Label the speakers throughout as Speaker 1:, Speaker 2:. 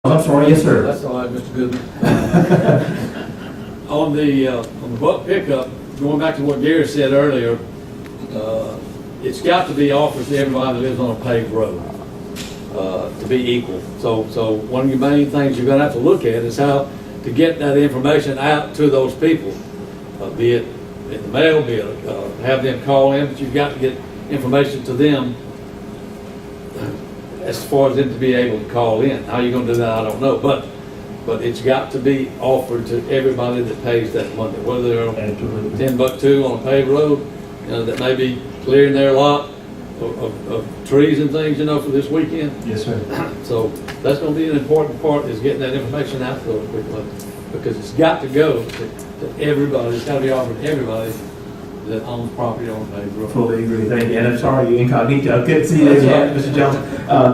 Speaker 1: I'm sorry, yes, sir.
Speaker 2: That's all right, Mr. Goodman. On the buck pickup, going back to what Gary said earlier, it's got to be offered to everybody that lives on a paved road, to be equal. So one of the main things you're gonna have to look at is how to get that information out to those people, be it in the mail, be it, have them call in, but you've got to get information to them as far as them to be able to call in. How you're gonna do that, I don't know, but it's got to be offered to everybody that pays that money, whether they're on $10 on a paved road, you know, that may be clearing their lot of trees and things, you know, for this weekend.
Speaker 1: Yes, sir.
Speaker 2: So that's gonna be an important part, is getting that information out to them quickly, because it's got to go to everybody. It's got to be offered to everybody that owns property on a paved road.
Speaker 1: Fully agree. Thank you. And I'm sorry you incognito. I couldn't see you there, Mr. Jones.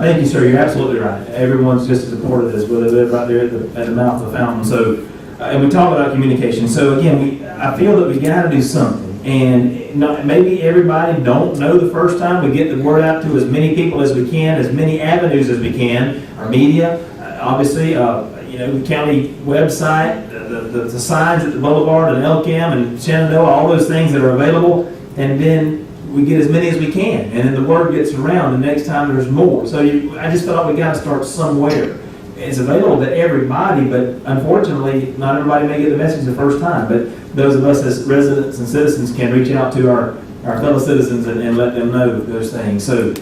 Speaker 1: Thank you, sir. You're absolutely right. Everyone's just as important as this, whether they live right there at the mouth of the fountain. So, and we talk about communication. So again, I feel that we got to do something. And maybe everybody don't know the first time. We get the word out to as many people as we can, as many avenues as we can. Our media, obviously, the county website, the signs at the Boulevard and Elkham and Shenandoah, all those things that are available, and then we get as many as we can, and then the word gets around, and next time there's more. So I just felt like we got to start somewhere. It's available to everybody, but unfortunately, not everybody may get the message the first time, but those of us as residents and citizens can reach out to our fellow citizens and let them know those things. So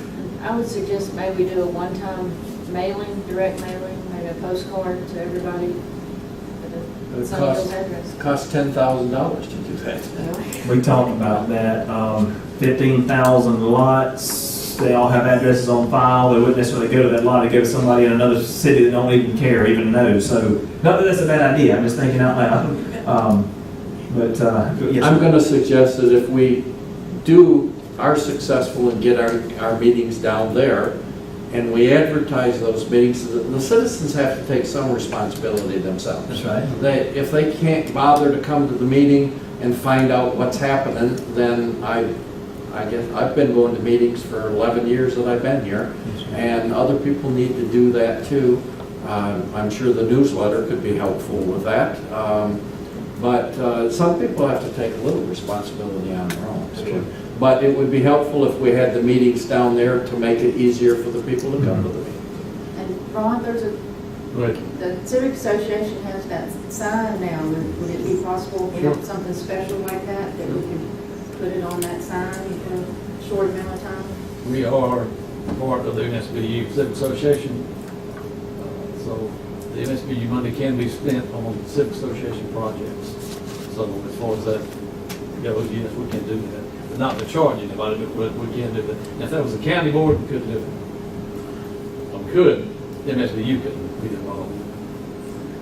Speaker 3: I would suggest maybe do a one-time mailing, direct mailing, maybe a postcard to everybody.
Speaker 4: It
Speaker 3: Some of those addresses.
Speaker 4: costs $10,000 to do that.
Speaker 1: we talked about that. 15,000 lots. They all have addresses on file. They wouldn't necessarily go to that lot. They go to somebody in another city that don't even care, even know. So, not that that's a bad idea. I'm just thinking out loud. Yes,
Speaker 4: I'm going to suggest that if we are successful and get our meetings down there, and we advertise those meetings, the citizens have to take some responsibility themselves.
Speaker 1: That's right.
Speaker 4: If they can't bother to come to the meeting and find out what's happening, then I guess I've been going to meetings for 11 years that I've been here, and other people need to do that too. I'm sure the newsletter could be helpful with that, but some people have to take a little responsibility on their own too. But it would be helpful if we had the meetings down there to make it easier for the people to come to the meeting.
Speaker 3: And Ron, the Civic Association has that sign now. Would it be possible to have something special like that we could put it on that sign for a short amount of time?
Speaker 2: We are part of the MSBU Civic Association, so the MSBU money can be spent on Civic Association projects. So as far as that goes, yes, we can do that. But not to charge anybody, but we can do that. And if that was the county board, we couldn't do it. The MSBU couldn't be involved.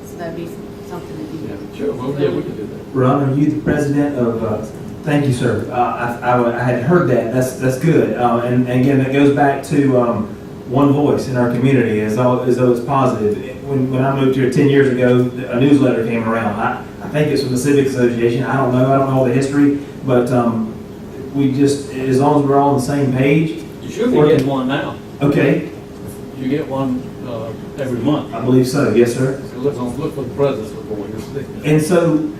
Speaker 3: So that'd be something that you
Speaker 2: Yeah, sure, well, yeah, we could do that.
Speaker 1: Ron, are you the president of? Thank you, sir. I had heard that. That's good. And again, that goes back to one voice in our community, as though it's positive. When I moved here 10 years ago, a newsletter came around. I think it's from the Civic Association. I don't know all the history, but we just, as long as we're all on the same page.
Speaker 2: You should be getting one now.
Speaker 1: Okay.
Speaker 2: You get one every month.
Speaker 1: I believe so. Yes, sir.
Speaker 2: So look for the president's report.
Speaker 1: And so,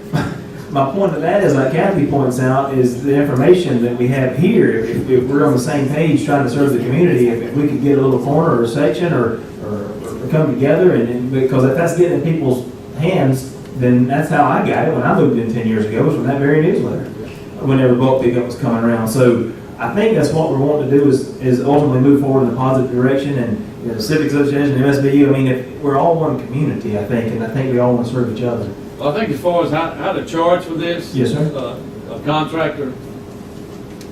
Speaker 1: my point of that is, like Kathy points out, is the information that we have here. If we're on the same page trying to serve the community, if we could get a little corner or a section or come together, and because if that's getting in people's hands, then that's how I got it when I moved in 10 years ago, was from that very newsletter, whenever bulk pickup was coming around. So I think that's what we're wanting to do is ultimately move forward in a positive direction. And Civic Association, MSBU, I mean, if we're all one community, I think, and I think we all want to serve each other.
Speaker 2: Well, I think as far as how to charge for this,
Speaker 1: yes, sir.
Speaker 2: A contractor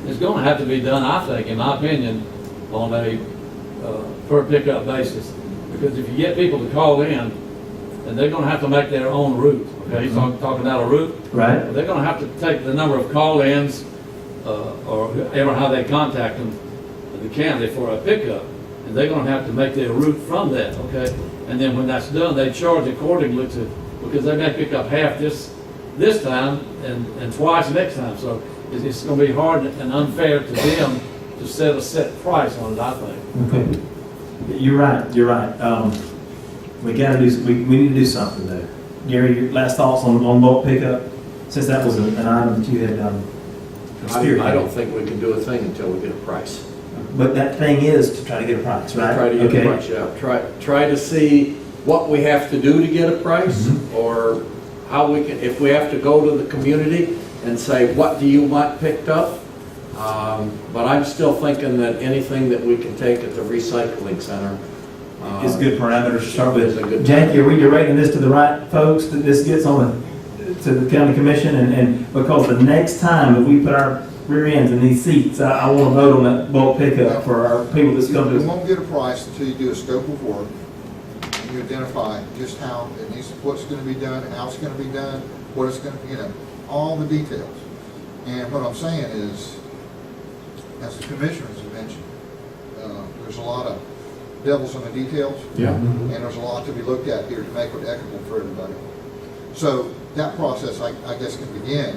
Speaker 2: is going to have to be done, I think, in my opinion, on a per pickup basis. Because if you get people to call in, then they're going to have to make their own route. Okay, talking about a route,
Speaker 1: right?
Speaker 2: They're going to have to take the number of call-ins or ever how they contact them, the county for a pickup, and they're going to have to make their route from that. Okay, and then when that's done, they charge accordingly to. Because they may pick up half this time and twice next time. So it's going to be hard and unfair to them to set a set price on it, I think.
Speaker 1: Okay. You're right. We gotta do, we need to do something though. Gary, your last thoughts on bulk pickup, since that was an item that you had,
Speaker 4: I don't think we can do a thing until we get a price.
Speaker 1: But that thing is to try to get a price, right?
Speaker 4: Try to get
Speaker 1: Okay.
Speaker 4: a price, yeah. Try to see what we have to do to get a price, or how we can, if we have to go to the community and say, what do you want picked up? But I'm still thinking that anything that we can take at the recycling center.
Speaker 1: Is good parameters to start
Speaker 4: Is a good-
Speaker 1: with. Jackie, are we directing this to the right folks, that this gets on to the county commission? And because the next time if we put our rear ends in these seats, I want to vote on that bulk pickup for our people that's come to
Speaker 5: You
Speaker 1: us.
Speaker 5: won't get a price until you do a scope of work, and you identify just how it needs, what's gonna be done, how it's gonna be done, what it's gonna, all the details. And what I'm saying is, as the commissioners have mentioned, there's a lot of devils in the details,
Speaker 4: Yeah.
Speaker 5: and there's a lot to be looked at here to make it equitable for everybody. So that process, I guess, can begin,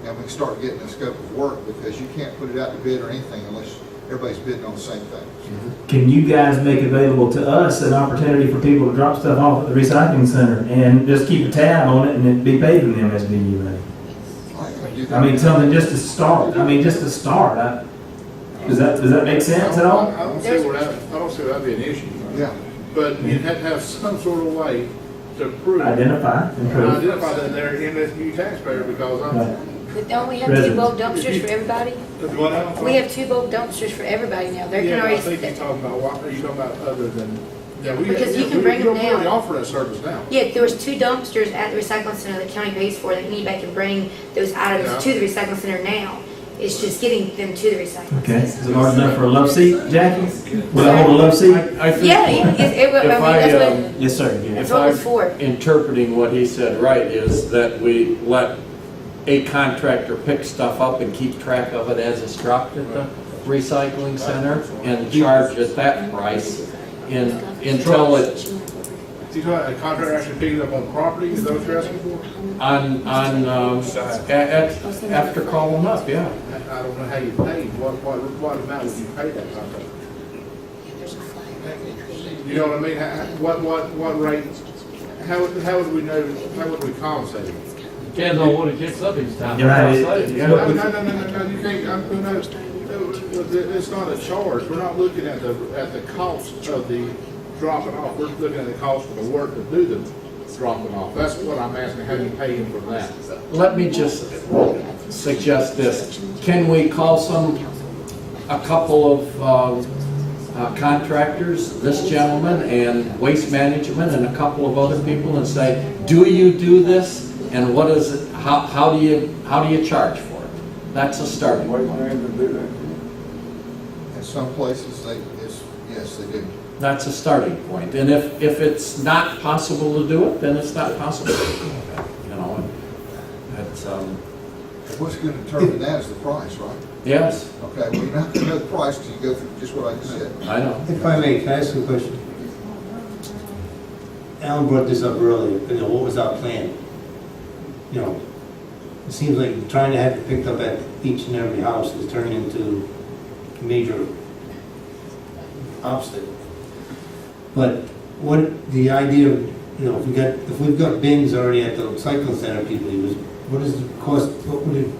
Speaker 5: and we can start getting a scope of work, because you can't put it out to bid or anything unless everybody's bidding on the same thing.
Speaker 1: Can you guys make available to us an opportunity for people to drop stuff off at the recycling center and just keep a tab on it and it be paid from the MSBU money? I mean, something just to start. Does that make sense at all?
Speaker 6: I don't see where that'd be an issue.
Speaker 5: Yeah.
Speaker 6: But you'd have to have some sort of way to prove.
Speaker 1: Identify, improve.
Speaker 6: Identify that they're an MSBU taxpayer, because
Speaker 1: Right.
Speaker 6: I'm.
Speaker 7: But don't we have two
Speaker 1: Residents.
Speaker 7: bulk dumpsters for everybody?
Speaker 6: What else?
Speaker 7: We have two bulk dumpsters for everybody now. They can
Speaker 6: Yeah, but I
Speaker 7: already.
Speaker 6: think you're talking about, what are you talking about other than, yeah, we.
Speaker 7: Because you can bring them
Speaker 6: We already
Speaker 7: down.
Speaker 6: offer that service now.
Speaker 7: Yeah, there was two dumpsters at the recycling center that county pays for, that anybody can bring those items
Speaker 6: Yeah.
Speaker 7: to the recycling center now. It's just getting them to the recycling
Speaker 1: Okay,
Speaker 7: center.
Speaker 1: is it large enough for a love seat, Jackie? Will I hold a love seat?
Speaker 4: I think.
Speaker 7: Yeah, it, I mean,
Speaker 4: If I,
Speaker 7: that's what,
Speaker 1: Yes, sir. Yeah.
Speaker 7: that's
Speaker 4: if
Speaker 7: what
Speaker 4: I'm
Speaker 7: it's for.
Speaker 4: interpreting what he said right, is that we let a contractor pick stuff up and keep track of it as it's dropped at the recycling center, and charge at that price until it,
Speaker 6: So you talking about a contractor actually picking it up on property, is that what you're asking for?
Speaker 4: after calling up, yeah.
Speaker 6: I don't know how you pay, what amount would you pay that contractor? You know what I mean? What rate, how would we know, how would we compensate it?
Speaker 2: Depends on what it gets up each time.
Speaker 1: You're right.
Speaker 2: You
Speaker 6: No,
Speaker 2: gotta-
Speaker 6: you can't, it's not a charge, we're not looking at the cost of the dropping off, we're looking at the cost of the work to do the dropping off. That's what I'm asking, how do you pay him for that?
Speaker 4: Let me just suggest this. Can we call a couple of contractors, this gentleman and Waste Management and a couple of other people, and say, do you do this? And what is it, how do you charge for it? That's a starting point.
Speaker 5: In some places, yes, they do.
Speaker 4: That's a starting point. And if it's not possible to do it, then it's not possible. You know, that's,
Speaker 5: What's going to determine that is the price, right?
Speaker 4: yes,
Speaker 5: Okay, well, you're not going to know the price till you go through just what I just said.
Speaker 4: I know.
Speaker 8: If I may, can I ask you a question? Alan brought this up earlier, what was our plan? It seems like trying to have it picked up at each and every house is turning into a major obstacle. But what, the idea of, if we've got bins already at the recycling center, people use, what is the cost, what would it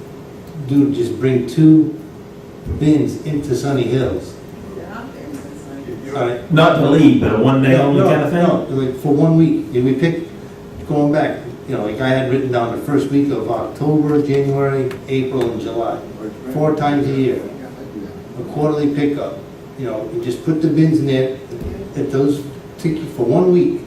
Speaker 8: do to just bring 2 bins into Sunny Hills? All right.
Speaker 1: Not to leave, but a one day only kind of thing?
Speaker 8: No, like for 1 week, if we pick, going back, like I had written down the first week of October, January, April, and July, 4 times a year, a quarterly pickup, you just put the bins in there, at those, for 1 week,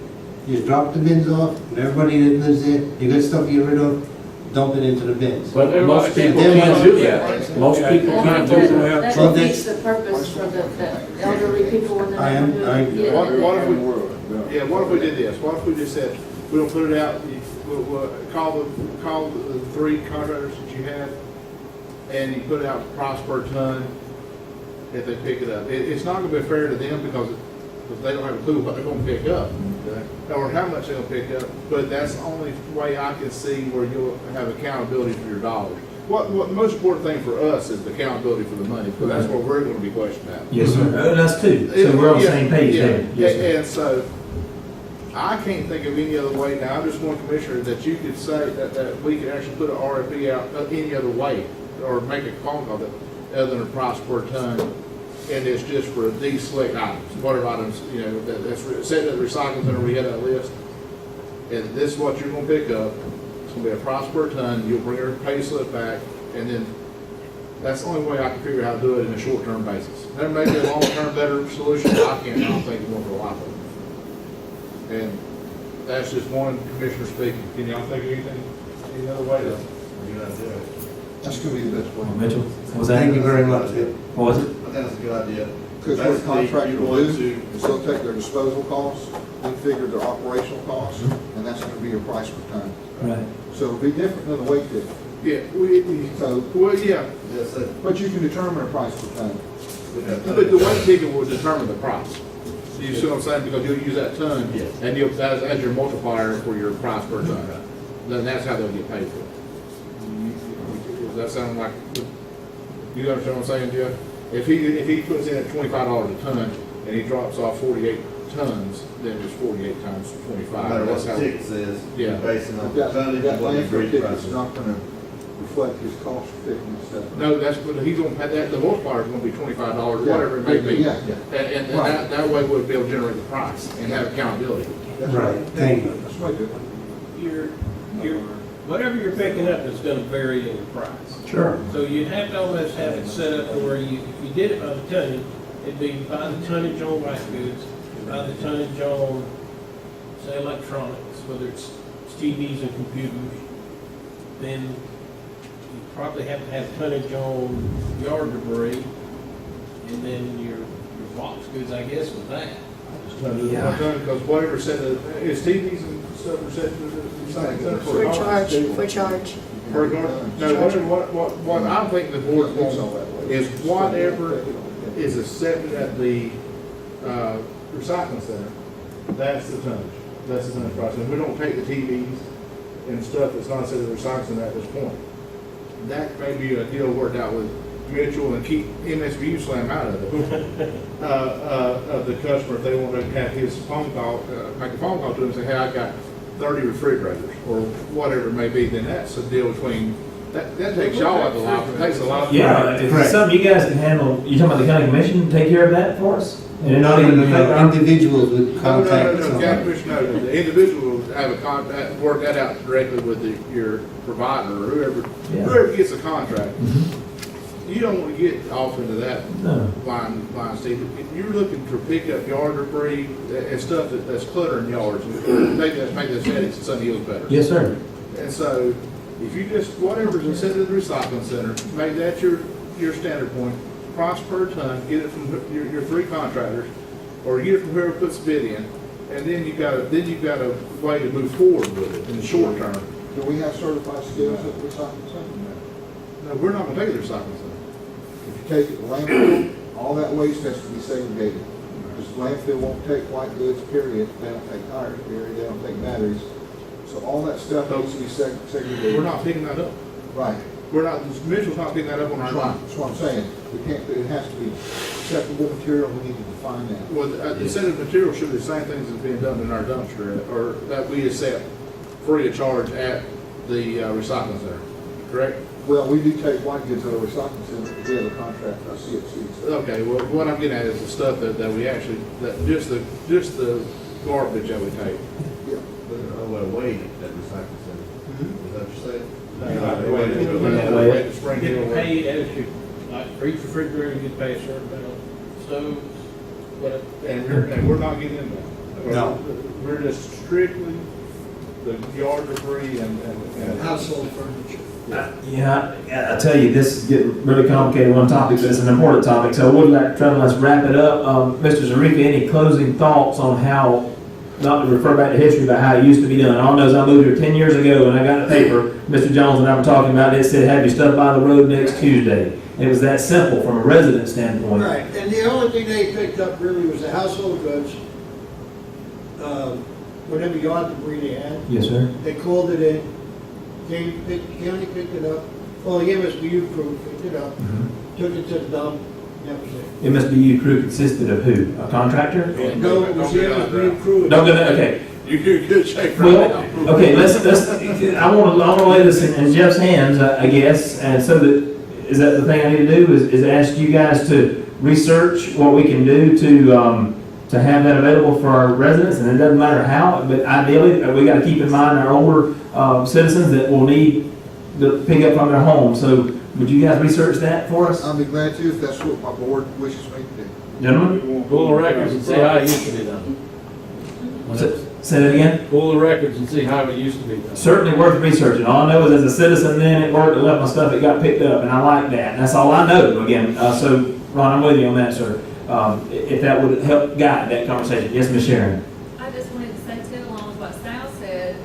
Speaker 8: you just drop the bins off, and everybody that lives there, you got stuff you get rid of, dump it into the bins.
Speaker 4: But most people can't do that. Most people can't do that.
Speaker 3: That
Speaker 8: Well,
Speaker 3: defeats the purpose for the elderly people in the
Speaker 8: I am-
Speaker 3: neighborhood.
Speaker 8: I-
Speaker 3: Yeah.
Speaker 6: What if we did this? What if we just said, we'll put it out, we'll call the 3 contractors that you have, and you put out price per ton if they pick it up. It's not gonna be fair to them, because they don't have a clue what they're gonna pick up, or how much they're gonna pick up, but that's the only way I can see where you'll have accountability for your dollars. What the most important thing for us is the accountability for the money, because that's where we're gonna be questioned at.
Speaker 1: Yes, sir. Us too. So we're on the same page
Speaker 6: Yeah,
Speaker 1: there. Yes, sir.
Speaker 6: and so, I can't think of any other way, now, I'm just one commissioner, that you could say that we could actually put an RFP out any other way, or make a phone call that, other than a price per ton, and it's just for these select items, whatever items, you know, that's set at the recycling center, we had that list. And this is what you're gonna pick up, it's gonna be a price per ton, you'll bring your pay slip back, and then that's the only way I can figure out how to do it in a short-term basis. There may be a long-term better solution, but I don't think it's one for a lot of them. And that's just one commissioner speaking. Can y'all think of anything, any other way to?
Speaker 5: That's gonna be the best way.
Speaker 1: Mitchell, what was that?
Speaker 8: Thank you very much.
Speaker 1: What was it?
Speaker 9: I think that's a good idea.
Speaker 5: Because what a contractor will do is they'll take their disposal costs, then figure their operational costs, and that's gonna be your price per ton.
Speaker 1: Right.
Speaker 5: So it'll be different than the weight ticket.
Speaker 6: Yeah,
Speaker 5: So,
Speaker 6: well, yeah,
Speaker 9: Yes, sir.
Speaker 5: but you can determine a price per ton.
Speaker 6: but the weight ticket will determine the price. You see what I'm saying? Because you'll use that ton,
Speaker 9: Yes.
Speaker 6: and you'll, as your multiplier for your price per ton. Then that's how they'll get paid for it. Does that sound like, you understand what I'm saying, Jeff? If he puts in at $25 a ton, and he drops off 48 tons, then it's 48 times
Speaker 9: No
Speaker 6: 25.
Speaker 9: matter what
Speaker 6: That's
Speaker 9: the
Speaker 6: how.
Speaker 9: ticket says,
Speaker 6: Yeah.
Speaker 9: you're basing on
Speaker 5: That
Speaker 9: tonnage and what the
Speaker 5: landfill
Speaker 9: agreed
Speaker 5: ticket's
Speaker 9: price is.
Speaker 5: not gonna reflect his cost for picking this stuff.
Speaker 6: No, that's, but he's gonna pay that, the multiplier is gonna be $25, whatever it may be.
Speaker 5: Yeah,
Speaker 6: And
Speaker 5: Right.
Speaker 6: that way we'll be able to generate the price and have accountability.
Speaker 5: that's
Speaker 8: Right, thank you.
Speaker 5: That's what I do.
Speaker 10: Whatever you're picking up is gonna vary in the price.
Speaker 1: Sure.
Speaker 10: So you'd have to almost have it set up to where if you did it by the tonnage, it'd be by the tonnage on white goods, by the tonnage on, say, electronics, whether it's TVs and computers. Then you probably have to have tonnage on yard debris, and then your box goods, I guess, with that.
Speaker 1: Yeah.
Speaker 6: Because whatever said, is TVs and stuff are set to the same center
Speaker 7: For charge, for charge.
Speaker 6: For a guard? No, what I'm thinking the board wants is whatever is accepted at the, recycling center, that's the tonnage. That's the tonnage price. And we don't take the TVs and stuff that's not accepted at the recycling center at this point. That may be a deal worked out with Mitchell and keep MSBU slam out of it. Of the customer, if they want to have his phone call, make a phone call to him and say, hey, I got 30 refrigerators, or whatever it may be, then that's a deal between, that takes y'all out of the lot, it takes a lot of.
Speaker 1: Yeah, if it's something you guys can handle, you talking about the county commission, take care of that for us? And it not even affect our.
Speaker 8: Individuals with contact.
Speaker 6: No, County Commissioner, no, the individual will have a contact, work that out directly with your provider, or
Speaker 1: Yeah.
Speaker 6: whoever gets the contract. You don't want to get off into that
Speaker 1: No.
Speaker 6: line, Steve. If you're looking to pick up yard debris and stuff that's cluttering yards, make the aesthetics and Sun Hills better.
Speaker 1: Yes, sir.
Speaker 6: And so, if you just, whatever's sent to the recycling center, make that your standard point, price per ton, get it from your three contractors, or get it from whoever puts the bid in, and then you've got a way to move forward with it in the short term.
Speaker 5: Do we have certified scales at the recycling center?
Speaker 6: No, we're not gonna take the recycling center.
Speaker 5: If you take it to landfill, all that waste has to be segregated. Because landfill won't take white goods, period. They don't take tires, period. They don't take batteries. So all that stuff needs to be segregated.
Speaker 6: We're not picking that up.
Speaker 5: Right.
Speaker 6: We're not, Mitchell's not picking that up on our line.
Speaker 5: That's what I'm saying. We can't, it has to be acceptable material. We need to define that.
Speaker 6: Well, the incentive material should be the same things that's being done in our dumpster, or that we accept free of charge at the recycling center, correct?
Speaker 5: Well, we do take white goods out of recycling center because we have a contract with CFC.
Speaker 6: Okay, well, what I'm getting at is the stuff that we actually, that just the garbage that we take.
Speaker 5: Yeah.
Speaker 9: Well, wait at recycling center. Is that what you're saying?
Speaker 6: Spring
Speaker 10: You
Speaker 6: Hill,
Speaker 10: get paid as you, like, for each refrigerator, you get paid a certain amount. Stoves, whatever.
Speaker 6: and we're not getting into that.
Speaker 8: No.
Speaker 6: We're just strictly the yard debris and.
Speaker 4: Household furniture.
Speaker 1: Yeah, I tell you, this is getting really complicated on topic, but it's an important topic, so I would like to try to let's wrap it up. Mr. Zarifa, any closing thoughts on how, not to refer back to history, but how it used to be done? All I know is I moved here 10 years ago, and I got a paper, Mr. Jones and I were talking about it, said, have your stuff by the road next Tuesday. And it was that simple from a resident standpoint.
Speaker 11: Right, and the only thing they picked up really was the household goods, whatever yard debris they had.
Speaker 1: Yes, sir.
Speaker 11: They called it in, county picked it up, well, the MSBU crew picked it up, took it to the dump, that was it.
Speaker 1: MSBU crew consisted of who? A contractor?
Speaker 11: No, it was the MSBU crew.
Speaker 1: No, okay.
Speaker 6: You're in good shape right
Speaker 1: Well,
Speaker 6: now.
Speaker 1: okay, I want to lay this in Jeff's hands, I guess, and so that, is that the thing I need to do, is ask you guys to research what we can do to have that available for our residents, and it doesn't matter how, but ideally, we gotta keep in mind our older, citizens that will need to pick up from their home, so would you guys research that for us?
Speaker 5: I'll be glad to if that's what my board wishes me to do.
Speaker 1: Gentlemen,
Speaker 2: Pull the records and see how it used to be done.
Speaker 1: say that again?
Speaker 2: Pull the records and see how it used to be done.
Speaker 1: Certainly worth researching. All I know is as a citizen then at work, I left my stuff, it got picked up, and I like that. And that's all I know, again. So, Ron, I'm with you on that, sir. If that would help guide that conversation. Yes, Ms. Sharon?
Speaker 12: I just wanted to say too, along with what Sal said,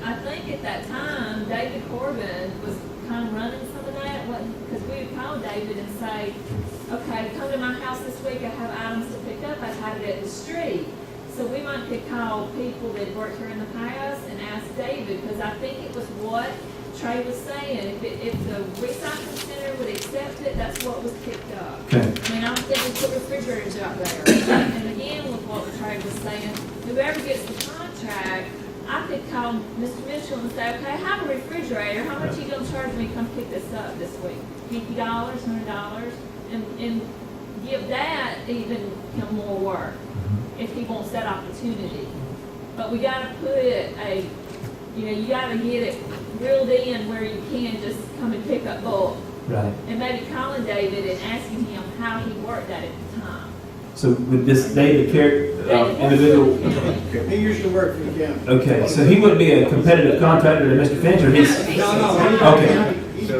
Speaker 12: I think at that time, David Corbin was kind of running some of that, because we would call David and say, okay, come to my house this week, I have items to pick up, I've had it at the street. So we might could call people that worked here in the past and ask David, because I think it was what Trey was saying, if the recycling center would accept it, that's what was picked up.
Speaker 1: Okay.
Speaker 12: I mean, I don't think we put refrigerators out there. And again, with what Trey was saying, whoever gets the contract, I could call Mr. Mitchell and say, okay, I have a refrigerator, how much are you gonna charge me to come pick this up this week? $50, $100, and give that even more work if he wants that opportunity. But we gotta put you gotta get it drilled in where you can just come and pick up bulk.
Speaker 1: Right.
Speaker 12: And maybe calling David and asking him how he worked that at the time.
Speaker 1: So with this David individual,
Speaker 11: He used to work for the county.
Speaker 1: okay, so he wouldn't be a competitive contractor to Mr. Finch, or he's, okay,
Speaker 6: He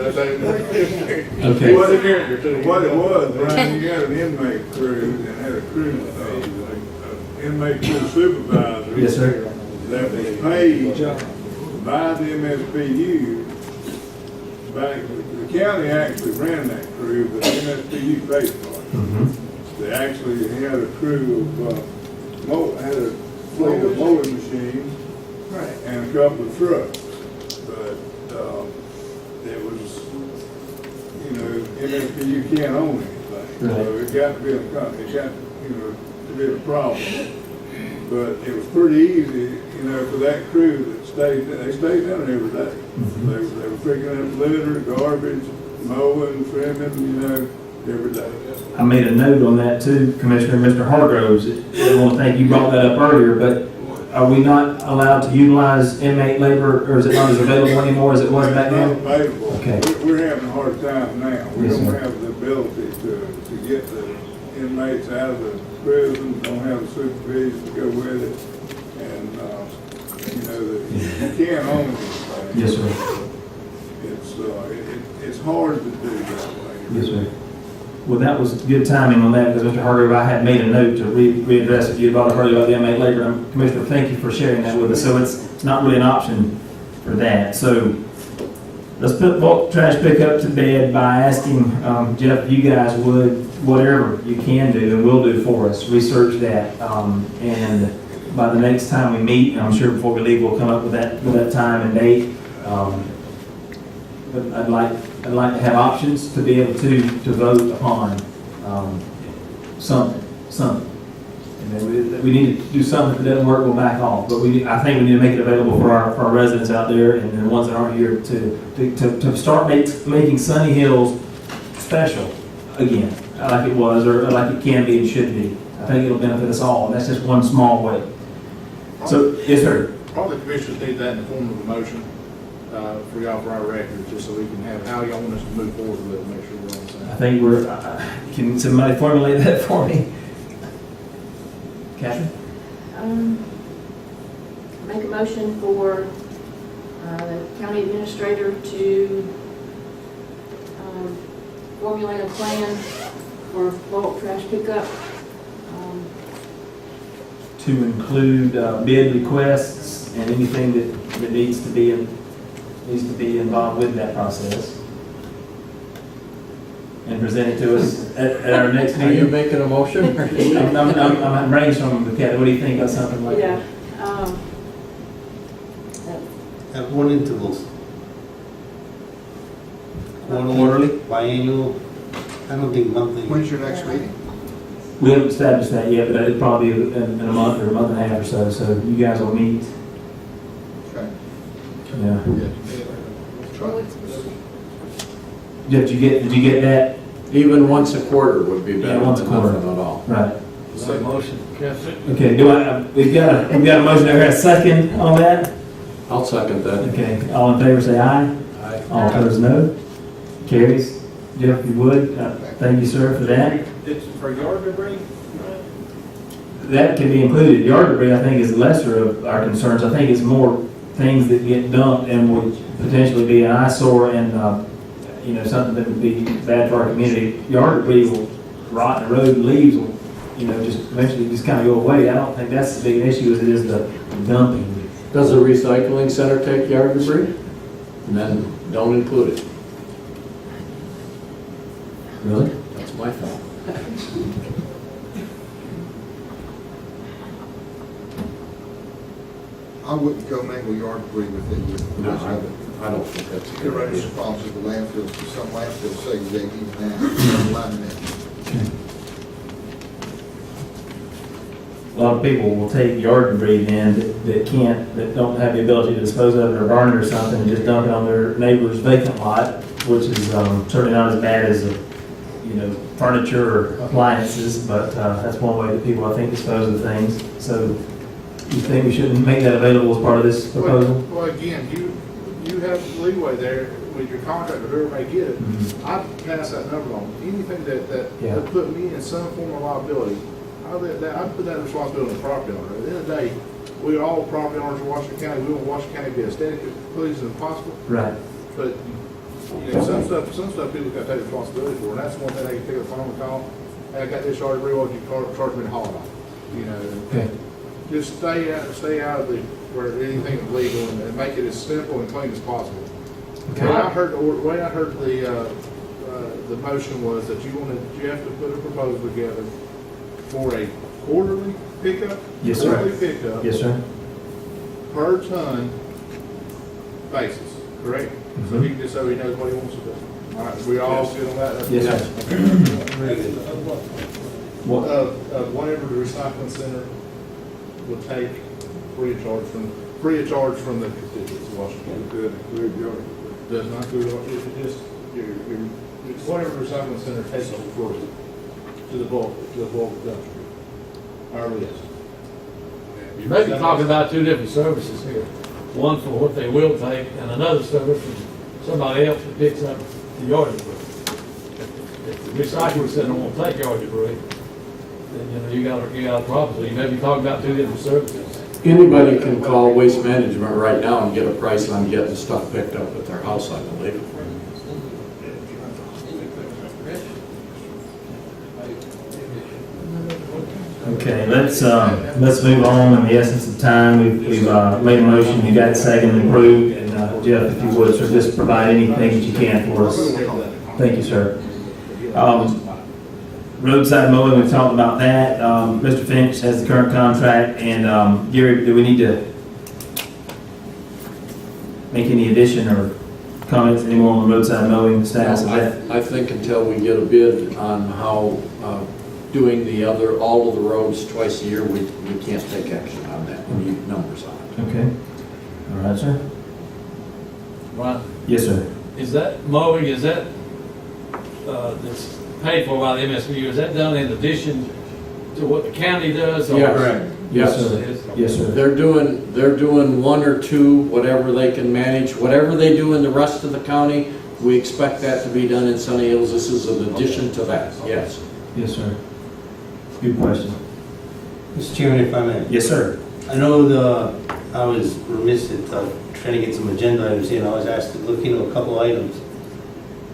Speaker 1: okay.
Speaker 6: was a character too.
Speaker 9: What it was, Brian, you had an inmate crew and had a crew, inmate crew supervisor.
Speaker 1: Yes, sir.
Speaker 9: That was paid by the MSBU. Back, the county actually ran that crew, but the MSBU paid for it.
Speaker 1: Mm-hmm.
Speaker 9: They actually had a crew of, had a fleet of mowing machines
Speaker 11: Right.
Speaker 9: and a couple of trucks. But, it was, MSBU can't own anything.
Speaker 1: Right.
Speaker 9: So it got to be to be a problem. But it was pretty easy, for that crew that they stayed down there every day. They were picking up litter, garbage, mowing, trimming, every day.
Speaker 1: I made a note on that too, Commissioner, Mr. Hargroves. I want to thank you brought that up earlier, but are we not allowed to utilize inmate labor, or is it not as available anymore as it was back then?
Speaker 9: Not available.
Speaker 1: Okay.
Speaker 9: We're having a hard time now. We
Speaker 1: Yes,
Speaker 9: don't
Speaker 1: sir.
Speaker 9: have the ability to get the inmates out of the prison, don't have the supervision to go with it. And, you can't own anything.
Speaker 1: Yes, sir.
Speaker 9: It's hard to do that way.
Speaker 1: Yes, sir. Well, that was good timing on that, because Mr. Hargrove, I had made a note to readdress it. You brought up earlier about the inmate labor. Commissioner, thank you for sharing that with us. So it's not really an option for that. So let's put bulk trash pickup to bed by asking, Jeff, you guys would, whatever you can do and will do for us, research that. And by the next time we meet, I'm sure before we leave, we'll come up with that time and date. But I'd like to have options to be able to vote upon something. And then we need to do something. If it doesn't work, we'll back off. But I think we need to make it available for our residents out there and the ones that aren't here to start making Sunny Hills special again, like it was or like it can be and should be. I think it'll benefit us all, and that's just one small way. So, yes, sir.
Speaker 6: Probably the commissioners need that in the form of a motion, for y'all, for our records, just so we can have, how y'all want us to move forward with it, make sure we're on the same.
Speaker 1: I think can somebody formulate that for me? Catherine?
Speaker 3: Make a motion for the county administrator to formulate a plan for bulk trash pickup.
Speaker 1: To include bid requests and anything that needs to be involved with that process. And present it to us at our next
Speaker 4: Are you
Speaker 1: meeting.
Speaker 4: making a motion?
Speaker 1: I'm brainstorming with Kathy. What do you think of something like that?
Speaker 8: At what intervals? Quarterly, biannual, I don't think monthly.
Speaker 5: When's your next meeting?
Speaker 1: We haven't established that yet, but it'll probably be in a month or a month and a half or so, so you guys will meet.
Speaker 5: Okay.
Speaker 1: Yeah.
Speaker 3: Well, it's-
Speaker 1: Did you get that?
Speaker 4: Even once a quarter would be better
Speaker 1: Yeah, once a
Speaker 4: than
Speaker 1: quarter.
Speaker 4: nothing at all.
Speaker 1: Right.
Speaker 2: Same motion, Kathy?
Speaker 1: Okay, we've got a motion there, a second on that?
Speaker 4: I'll second that.
Speaker 1: Okay, all in favor say aye.
Speaker 4: Aye.
Speaker 1: All opposed, no. Carries. Jeff, if you would, thank you, sir, for that.
Speaker 10: It's for yard debris,
Speaker 1: That can be included. Yard debris, I think, is lesser of our concerns. I think it's more things that get dumped and would potentially be an eyesore and, something that would be bad for our community. Yard debris will rot in the road, leaves will, just eventually just kind of go away. I don't think that's as big an issue as it is the dumping.
Speaker 4: Does a recycling center take yard debris? And then don't include it.
Speaker 1: Really?
Speaker 4: That's my fault.
Speaker 5: I wouldn't go mingle yard debris with it, with the
Speaker 4: No,
Speaker 5: rest of it.
Speaker 4: I don't think that's a
Speaker 5: There
Speaker 4: good
Speaker 5: are
Speaker 4: idea.
Speaker 5: problems with the landfills, because some landfills say they need that, allowing that.
Speaker 1: A lot of people will take yard debris then that don't have the ability to dispose of it or burn it or something and just dump it on their neighbor's vacant lot, which is certainly not as bad as furniture or appliances, but that's one way that people, I think, dispose of things. So you think we shouldn't make that available as part of this proposal?
Speaker 6: Well, again, you have leeway there with your contractor, whoever may get it.
Speaker 1: Mhm.
Speaker 6: I'd pass that number on. Anything that
Speaker 1: Yeah.
Speaker 6: would put me in some form of liability, I'd put that responsibility on the property owner. At the end of the day, we're all property owners in Washington County. We want Washington County to be as aesthetically pleasing as possible.
Speaker 1: Right.
Speaker 6: But, some stuff people gotta take responsibility for, and that's one thing they can pick up the phone and call. Hey, I got this yard debris, what you charge me to haul it off?
Speaker 1: Okay.
Speaker 6: Just stay out of where anything is legal and make it as simple and clean as possible.
Speaker 1: Okay.
Speaker 6: The way I heard the motion was that you wanted Jeff to put a proposal together for a quarterly pickup?
Speaker 1: Yes, sir.
Speaker 6: Quarterly pickup
Speaker 1: Yes, sir.
Speaker 6: per ton basis, correct? So
Speaker 1: Mhm.
Speaker 6: he just, so he knows what he wants to do. All right, we all good on that?
Speaker 1: Yes, sir. What?
Speaker 6: Of whatever the recycling center would take free of charge from the constituents of Washington.
Speaker 9: Good, good job.
Speaker 6: Does not include, it just, whatever the recycling center takes for, to the bulk dumpster. However it is.
Speaker 2: You may be talking about two different services here. One for what they will take, and another service from somebody else that picks up the yard debris. If the recycling center won't take yard debris, then, you got a problem. So you may be talking about two different services.
Speaker 4: Anybody can call Waste Management right now and get a price on getting stuff picked up at their house, I believe.
Speaker 1: Okay, let's move on in the essence of time. We've made a motion, you got it second and approved, and Jeff, if you would, sir, just provide anything that you can for us. Thank you, sir. Roadside mowing, we've talked about that. Mr. Finch has the current contract, and Gary, do we need to make any addition or comments anymore on the roadside mowing status of that?
Speaker 4: I think until we get a bid on how doing all of the roads twice a year, we can't take action on that. We need numbers on it.
Speaker 1: Okay. All right, sir.
Speaker 2: Right?
Speaker 1: Yes, sir.
Speaker 2: Is that mowing, that's paid for by the MSBU, is that done in addition to what the county does? or-
Speaker 4: Yeah, correct.
Speaker 1: Yes,
Speaker 2: It
Speaker 1: sir.
Speaker 2: is?
Speaker 1: Yes, sir.
Speaker 4: They're doing one or two, whatever they can manage. Whatever they do in the rest of the county, we expect that to be done in Sunny Hills. This is an addition to that, yes.
Speaker 1: Yes, sir. Good question.
Speaker 8: Mr. Chairman, if I may.
Speaker 1: Yes, sir.
Speaker 8: I know I was remiss at trying to get some agenda items in. I was asked to look into a couple items.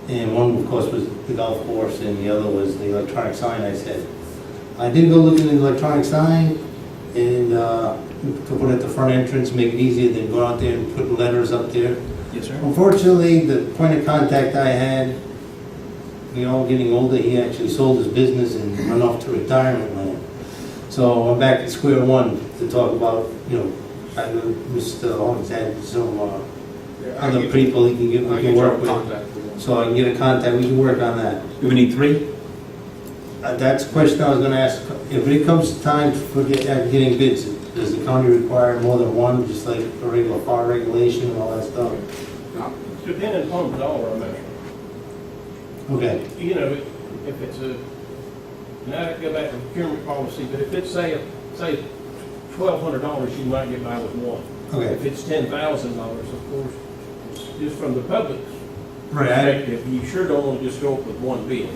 Speaker 8: And one, of course, was the golf course, and the other was the electronic sign. I said, I did go look into the electronic sign, and to put it at the front entrance, make it easier than go out there and put letters up there.
Speaker 1: Yes, sir.
Speaker 8: Unfortunately, the point of contact I had, we're all getting older, he actually sold his business and went off to retirement land. So I'm back at square one to talk about, I know Mr. Holmes had some other people we can work with. So I can get a contact, we can work on that.
Speaker 1: Do we need three?
Speaker 8: That's a question I was gonna ask. If it comes time for getting bids, does the county require more than one, just like a regular fire regulation and all that stuff?
Speaker 10: Depending upon the dollar amount.
Speaker 8: Okay,
Speaker 10: You know, if it's a, now I go back to procurement policy, but if it's say $1,200, you might get by with one.
Speaker 8: okay.
Speaker 10: If it's $10,000, of course, just from the public's
Speaker 8: Right,
Speaker 10: perspective, you sure don't want to just go up with one bid.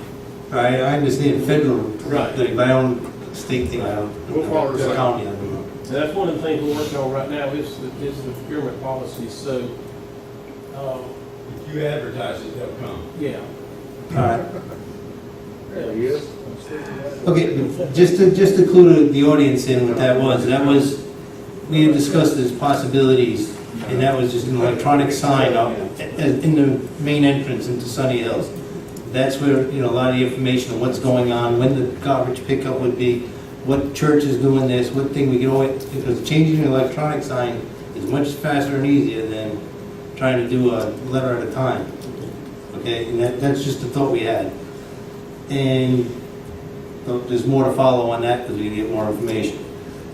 Speaker 8: I understand federal,
Speaker 10: Right.
Speaker 8: thing, but I don't, state thing, I don't,
Speaker 6: We'll follow
Speaker 8: the
Speaker 6: the
Speaker 8: county, I don't know.
Speaker 10: And that's one of the things we're working on right now is the procurement policy, so,
Speaker 9: If you advertise it, they'll come.
Speaker 10: yeah.
Speaker 8: All right.
Speaker 6: Yes.
Speaker 8: Okay, just to clue the audience in what that was, we had discussed as possibilities, and that was just an electronic sign up in the main entrance into Sunny Hills. That's where, you know, a lot of the information on what's going on, when the garbage pickup would be, what church is doing this, what thing we can always, because changing an electronic sign is much faster and easier than trying to do a letter at a time. Okay, and that's just the thought we had. And there's more to follow on that because we get more information.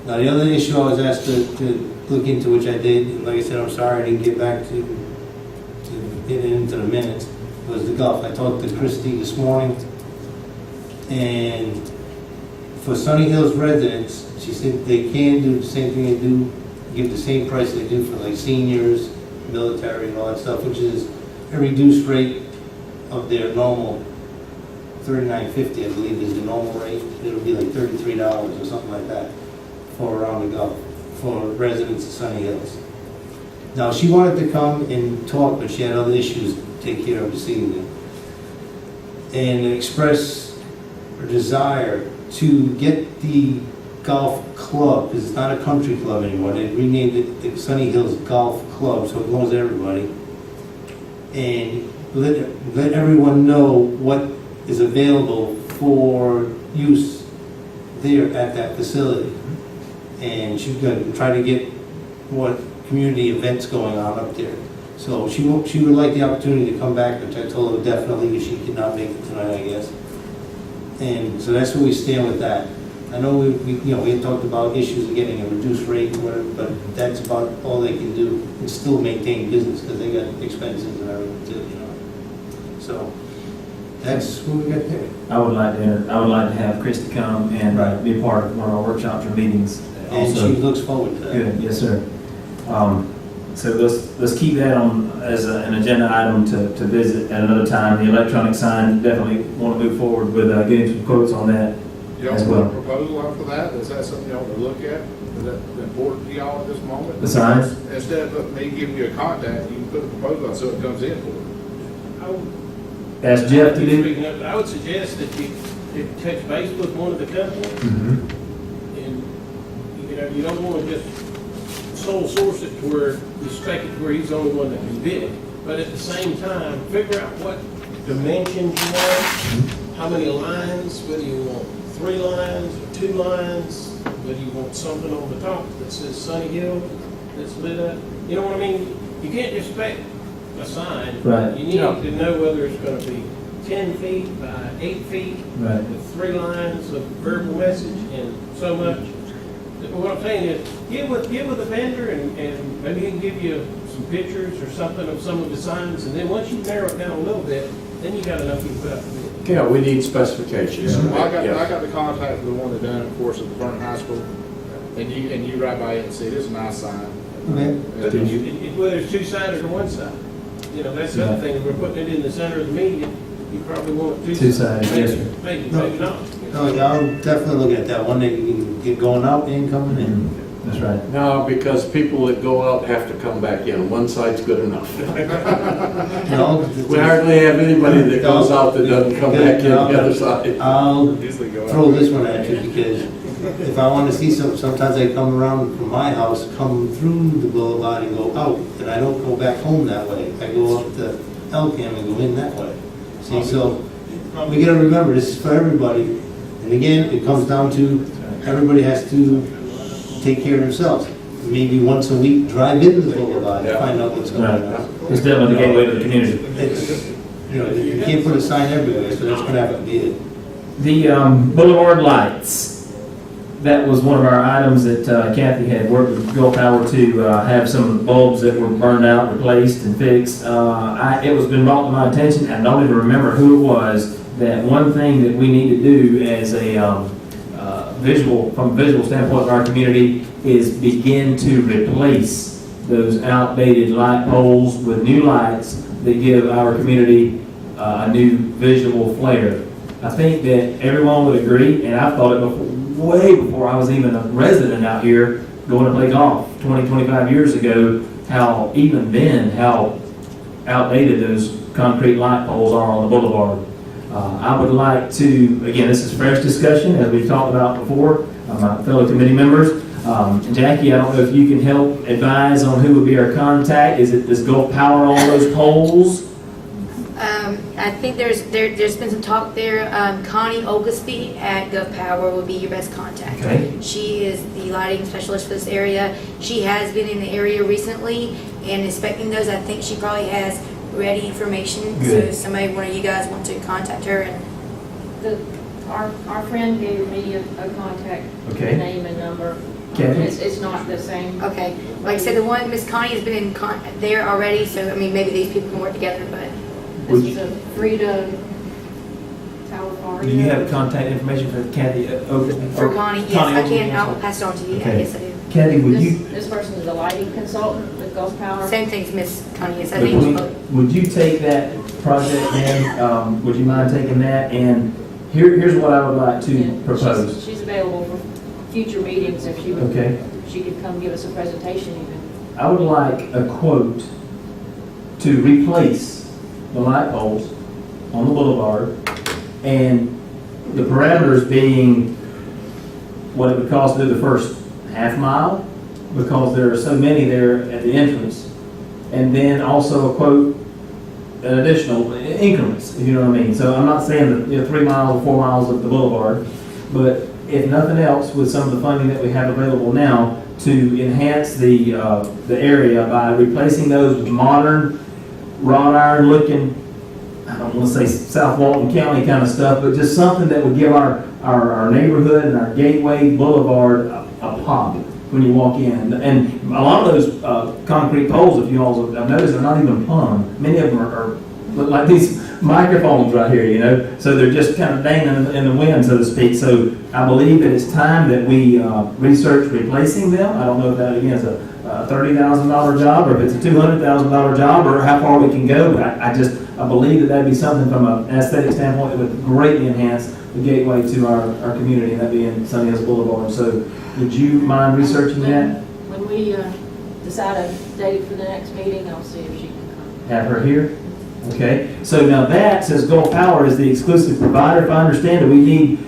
Speaker 8: Now, the other issue I was asked to look into, which I did, and like I said, I'm sorry I didn't get back to get into the minutes, was the golf. I talked to Christie this morning, and for Sunny Hills residents, she said they can do the same thing they do, give the same price they do for like seniors, military, and all that stuff, which is a reduced rate of their normal $39.50, I believe is the normal rate. It'll be like $33 or something like that for around the golf for residents of Sunny Hills. Now, she wanted to come and talk, but she had other issues to take care of this evening, and express her desire to get the golf club, because it's not a country club anymore. They renamed it the Sunny Hills Golf Club, so it goes to everybody, and let everyone know what is available for use there at that facility. And she's going to try to get what community events going on up there. So she would like the opportunity to come back, which I told her definitely if she could not make it tonight, I guess. And so that's where we stand with that. I know we had talked about issues of getting a reduced rate or whatever, but that's about all they can do and still maintain business because they got expenses and everything too, you know. So that's what we got there.
Speaker 1: I would like to have Christie come and
Speaker 8: Right.
Speaker 1: be a part of one of our workshops or meetings.
Speaker 8: And
Speaker 1: Also,
Speaker 8: she looks forward to that.
Speaker 1: good, yes, sir. So let's keep that on as an agenda item to visit at another time. The electronic sign, definitely want to move forward with getting some quotes on that.
Speaker 6: Y'all
Speaker 1: As
Speaker 6: want
Speaker 1: well.
Speaker 6: a proposal out for that? Is that something y'all want to look at? Is that important to y'all at this moment?
Speaker 1: The signs?
Speaker 6: Instead of me giving you a contact, you can put a proposal out so it comes in for you.
Speaker 10: I would-
Speaker 1: Ask Jeff to do.
Speaker 10: Speaking of, I would suggest that you touch base with one of the companies,
Speaker 1: Mhm.
Speaker 10: and, you know, you don't want to just sole source it to where you spec it to where he's the only one that can bid it. But at the same time, figure out what dimensions you want, how many lines, whether you want 3 lines or 2 lines, whether you want something on the top that says Sunny Hill that's lit up. You know what I mean? You can't just spec a sign.
Speaker 1: Right.
Speaker 10: You need to know whether it's going to be 10 feet by 8 feet,
Speaker 1: Right.
Speaker 10: with 3 lines of verbal message and so much. What I'm saying is, get with the vendor and maybe he can give you some pictures or something of some of the signs, and then once you narrow it down a little bit, then you got enough you can put up with it.
Speaker 4: Yeah, we need specifications.
Speaker 6: Well, I
Speaker 4: Yes.
Speaker 6: got the contact with the one that done, of course, at the Vernon High School. And you ride by it and see, it. It's a nice sign.
Speaker 8: Okay.
Speaker 10: But whether it's 2-sided or 1-sided, you know, that's the other thing, if we're putting it in the center of the meeting, you probably want it 2-sided.
Speaker 1: 2-sided, yes, sir.
Speaker 10: Maybe
Speaker 8: No.
Speaker 10: not.
Speaker 8: No, I'll definitely look at that one that you can get going out and coming in.
Speaker 1: That's right.
Speaker 4: No, because people that go out have to come back in. One side's good enough.
Speaker 8: No,
Speaker 4: We hardly have anybody that goes out that doesn't come back in the other side.
Speaker 8: I'll
Speaker 6: Usually go out.
Speaker 8: throw this one at you because if I want to see something, sometimes I come around from my house, come through the boulevard and go out, and I don't go back home that way. I go up to Elkham and go in that way. See, so we gotta remember, this is for everybody. And again, it comes down to, everybody has to take care of themselves. Maybe once a week, drive into the boulevard and find out what's going on.
Speaker 1: It's definitely the gateway to the community.
Speaker 8: It's, you know, you can't put a sign everywhere, so that's gonna have to be it.
Speaker 1: The boulevard lights, that was one of our items that Kathy had worked with Gulf Power to have some of the bulbs that were burned out, replaced and fixed. It was been brought to my attention, and I don't even remember who it was, that one thing that we need to do as a from a visual standpoint of our community is begin to replace those outdated light poles with new lights that give our community a new visual flair. I think that everyone would agree, and I've thought it before, way before I was even a resident out here going to play golf 20, 25 years ago, how even then, how outdated those concrete light poles are on the boulevard. I would like to, again, this is fresh discussion, as we've talked about before, my fellow committee members. Jackie, I don't know if you can help advise on who would be our contact. Does Gulf Power on those poles?
Speaker 7: I think there's been some talk there. Connie Oglesby at Gov Power would be your best contact.
Speaker 1: Okay.
Speaker 7: She is the lighting specialist for this area. She has been in the area recently and inspecting those. I think she probably has ready information.
Speaker 1: Good.
Speaker 7: So if somebody, one of you guys want to contact her, and
Speaker 3: Our friend gave me a contact
Speaker 1: Okay.
Speaker 3: name and number.
Speaker 1: Kathy?
Speaker 3: It's not the same.
Speaker 7: okay. Like I said, the one, Miss Connie has been in there already, so I mean, maybe these people can work together, but
Speaker 1: Would
Speaker 3: This is a Frida Talafaria.
Speaker 1: Do you have contact information for Kathy?
Speaker 7: for Connie, yes, I can, I'll pass it on to you.
Speaker 1: Okay.
Speaker 7: Yes, I do.
Speaker 1: Kathy, would you?
Speaker 3: This person is a lighting consultant with Gulf Power.
Speaker 7: Same thing as Miss Connie, yes, I
Speaker 1: Would
Speaker 7: think.
Speaker 1: would you take that project in, would you mind taking that? And here's what I would like to
Speaker 3: And
Speaker 1: propose.
Speaker 3: She's available for future meetings if she would,
Speaker 1: Okay,
Speaker 3: she could come give us a presentation even.
Speaker 1: I would like a quote to replace the light poles on the boulevard, and the parameters being what it would cost to do the first half mile, because there are so many there at the entrance. And then also a quote, an additional increments, if you know what I mean. So I'm not saying that 3 miles or 4 miles of the boulevard, but if nothing else, with some of the funding that we have available now, to enhance the area by replacing those with modern wrought iron looking, I don't want to say South Walton County kind of stuff, but just something that would give our neighborhood and our gateway boulevard a pop when you walk in. And a lot of those concrete poles, if you all have noticed, are not even plumb. Many of them are look like these microphones right here, you know, so they're just kind of dangling in the wind, so to speak. So I believe that it's time that we research replacing them. I don't know if that, again, is a $30,000 job, or if it's a $200,000 job, or how far we can go, but I believe that that'd be something from an aesthetic standpoint that would greatly enhance the gateway to our community, and that being Sunny Hills Boulevard. So would you mind researching that?
Speaker 3: When we decide a date for the next meeting, I'll see if she can come.
Speaker 1: Have her here? Okay, so now that says Gulf Power is the exclusive provider. If I understand it, we need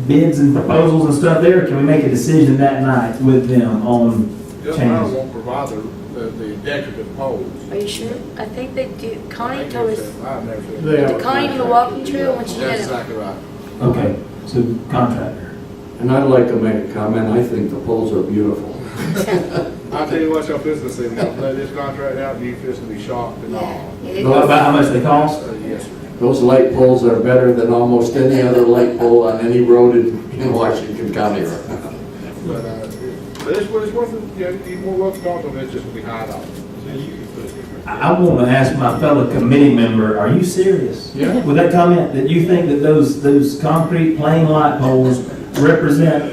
Speaker 1: bids and proposals and stuff there. Can we make a decision that night with them on
Speaker 6: Just
Speaker 1: changes?
Speaker 6: won't provide the decorative poles.
Speaker 7: Are you sure? I think they do. Connie told us,
Speaker 6: I've never seen
Speaker 11: They
Speaker 6: it.
Speaker 11: are.
Speaker 7: did Connie do the walking trail when she
Speaker 6: That's
Speaker 7: had it?
Speaker 6: exactly right.
Speaker 1: Okay, so contractor.
Speaker 4: And I'd like to make a comment, I think the poles are beautiful.
Speaker 6: I'll tell you what, your business is, y'all play this contract out, and you fist will be shocked and all.
Speaker 7: Yeah. It
Speaker 1: What
Speaker 7: was-
Speaker 1: about how much they cost?
Speaker 6: Yes, sir.
Speaker 4: Those light poles are better than almost any other light pole on any road in Washington County.
Speaker 6: But it's worth it, you're more welcome to talk to them, it's just gonna be high dollars.
Speaker 1: I want to ask my fellow committee member, are you serious?
Speaker 4: Yeah.
Speaker 1: With that comment, that you think that those concrete plain light poles represent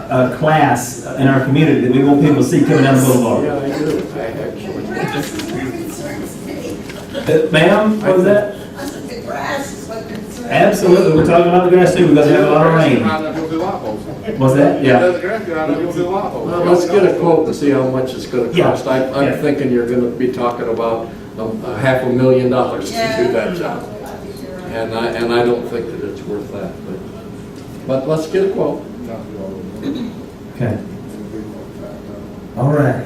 Speaker 1: a class in our community that we want people to see coming down the boulevard?
Speaker 4: Yeah, I do. I actually.
Speaker 1: Ma'am, what was that?
Speaker 13: I said the grass is what concerns me.
Speaker 1: Absolutely, we're talking about the grass too, because we have a lot of rain.
Speaker 6: High enough, you'll do light poles.
Speaker 1: What's that? Yeah.
Speaker 6: The grass get high enough, you'll do light poles.
Speaker 4: Well, let's get a quote and see how much it's gonna
Speaker 1: Yeah.
Speaker 4: cost. I'm thinking you're gonna be talking about $500,000 to do that job. And I don't think that it's worth that, but let's get a quote.
Speaker 1: Okay. All right.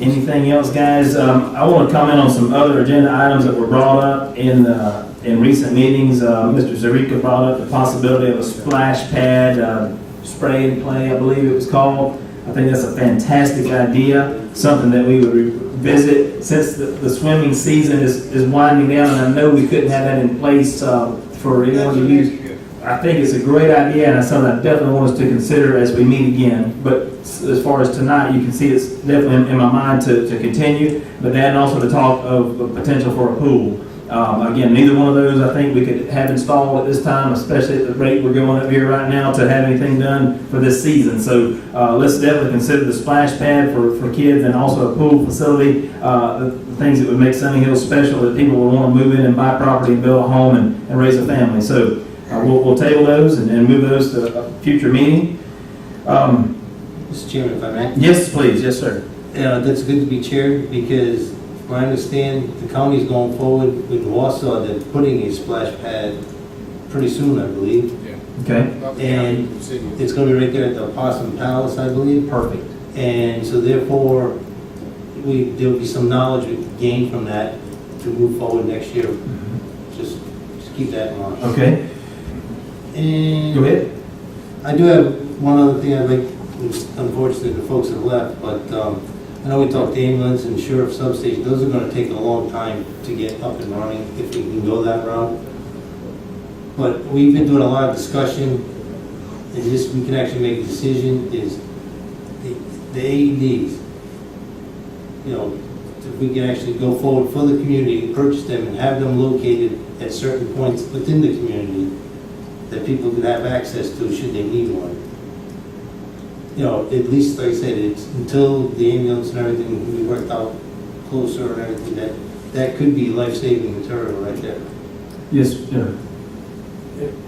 Speaker 1: Anything else, guys? I want to comment on some other agenda items that were brought up in recent meetings. Mr. Zarika brought up the possibility of a splash pad, spray and play, I believe it was called. I think that's a fantastic idea, something that we would revisit since the swimming season is winding down, and I know we couldn't have that in place for anyone to use. I think it's a great idea, and it's something I definitely want us to consider as we meet again. But as far as tonight, you can see it's definitely in my mind to continue, but then also to talk of the potential for a pool. Again, neither one of those I think we could have installed at this time, especially at the rate we're going up here right now to have anything done for this season. So let's definitely consider the splash pad for kids and also a pool facility, the things that would make Sunny Hills special that people would want to move in and buy property and build a home and raise a family. So we'll table those and move those to a future meeting.
Speaker 8: Mr. Chairman, if I may.
Speaker 1: Yes, please. Yes, sir.
Speaker 8: That's good to be chaired because from what I understand, the county's going forward with Warsaw, they're putting a splash pad pretty soon, I believe.
Speaker 1: Okay.
Speaker 8: And it's going to be right there at the Possum Palace, I believe.
Speaker 1: Perfect.
Speaker 8: And so therefore, there'll be some knowledge we can gain from that to move forward next year. Just keep that in mind.
Speaker 1: Okay.
Speaker 8: And
Speaker 1: Go ahead.
Speaker 8: I do have one other thing I'd like, unfortunately the folks have left, but I know we talked ambulance and sheriff substation. Those are going to take a long time to get up and running if we can go that route. But we've been doing a lot of discussion, and this we can actually make a decision, is the AEDs. You know, if we can actually go forward for the community, purchase them and have them located at certain points within the community that people could have access to should they need one. You know, at least, like I said, it's until the ambulance and everything can be worked out closer and everything, that could be life-saving material right there.
Speaker 1: Yes, sir.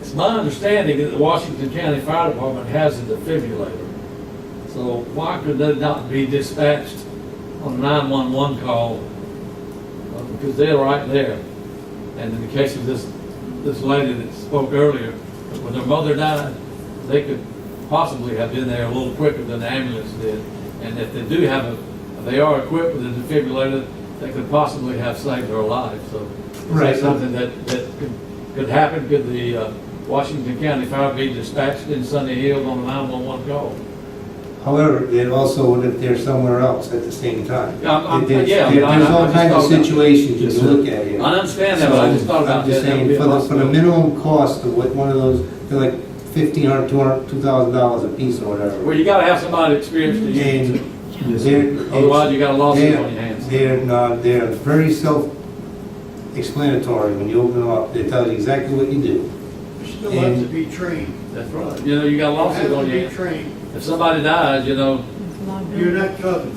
Speaker 2: It's my understanding that the Washington County Fire Department has a defibrillator. So why could they not be dispatched on a 911 call? Because they're right there. And in the case of this lady that spoke earlier, when their mother died, they could possibly have been there a little quicker than the ambulance did. And if they are equipped with a defibrillator, they could possibly have saved her life. So is that something that could happen? Could the Washington County Fire be dispatched in Sunny Hills on a 911 call?
Speaker 8: However, it also, what if they're somewhere else at the same time?
Speaker 2: There's
Speaker 8: There's all kinds of situations you can look at here.
Speaker 2: I understand that, but I just thought about
Speaker 8: I'm just
Speaker 2: that.
Speaker 8: saying, for the minimum cost of what one of those, they're like $1,500, $200, $2,000 a piece or whatever.
Speaker 2: Well, you gotta have somebody experienced to use it. Otherwise, you got a lawsuit on your hands.
Speaker 8: They're very self-explanatory. When you open them up, they tell you exactly what you do.
Speaker 11: You still have to be trained.
Speaker 2: That's right. You know, you got a lawsuit on your
Speaker 11: You
Speaker 2: hands.
Speaker 11: have to be trained.
Speaker 2: If somebody dies, you know,
Speaker 11: You're not covered.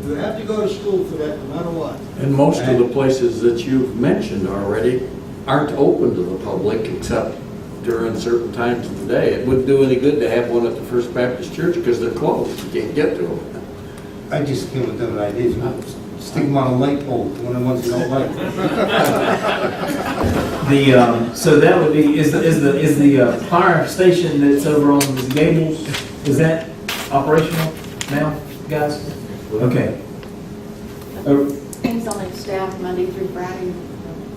Speaker 11: You have to go to school for that, no matter what.
Speaker 4: And most of the places that you've mentioned already aren't open to the public except during certain times of the day. It wouldn't do any good to have one at the First Baptist Church because they're closed. You can't get to them.
Speaker 8: I just came with them ideas. Stick them on a light pole, one of the ones you don't like.
Speaker 1: So that would be, is the fire station that's over on the Gables, is that operational now, guys? Okay.
Speaker 3: Things only staff Monday through Friday,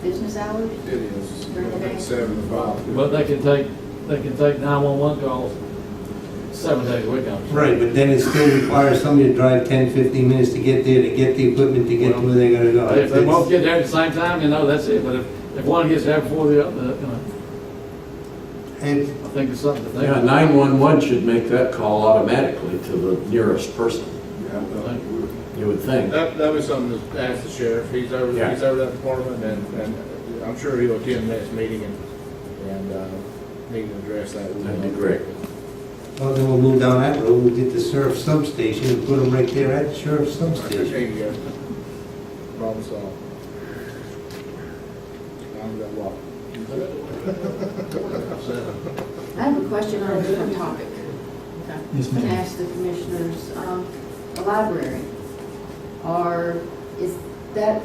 Speaker 3: business hours?
Speaker 6: It is,
Speaker 3: During the day?
Speaker 6: 7 to 5.
Speaker 2: but they can take 911 calls 7 days a week. I'm sure.
Speaker 8: Right, but then it still requires somebody to drive 10, 15 minutes to get there, to get the equipment, to get to where they're gonna go.
Speaker 2: If they both get there at the same time, you know, that's it. But if one gets there before the other, you know,
Speaker 8: And
Speaker 2: I think it's something to think
Speaker 4: Yeah,
Speaker 2: about.
Speaker 4: 911 should make that call automatically to the nearest person,
Speaker 9: Yeah,
Speaker 4: you would think.
Speaker 6: That was something to ask the sheriff. He's over
Speaker 4: Yeah.
Speaker 6: that department, and I'm sure he'll attend the next meeting and he can address that.
Speaker 4: That'd be great.
Speaker 8: well, then we'll move down that road, we'll get the sheriff substation and put them right there at the sheriff's
Speaker 6: There
Speaker 8: substation.
Speaker 6: you go. Problem solved. I'm gonna walk.
Speaker 3: I have a question on a different topic.
Speaker 1: Yes,
Speaker 3: To
Speaker 1: ma'am.
Speaker 3: ask the commissioners, the library, is that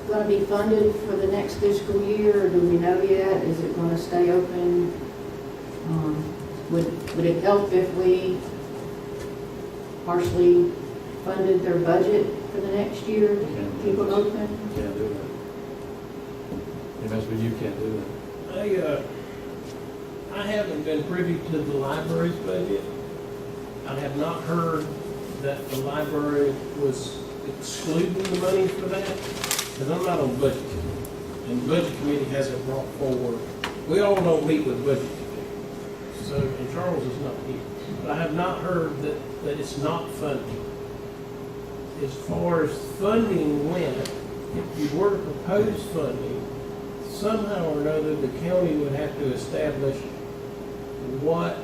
Speaker 3: gonna be funded for the next fiscal year, or do we know yet? Is it gonna stay open? Would it help if we partially funded their budget for the next year to keep it open?
Speaker 2: Can't do that. MSBU can't do that.
Speaker 10: I haven't been privy to the library's budget. I I have not heard that the library was excluding the money for that, because I'm not on budget committee. And the budget committee hasn't brought forward, we all don't meet with budget committee. So, and Charles is not here. But I have not heard that it's not funding. As far as funding went, if you were to propose funding, somehow or another, the county would have to establish what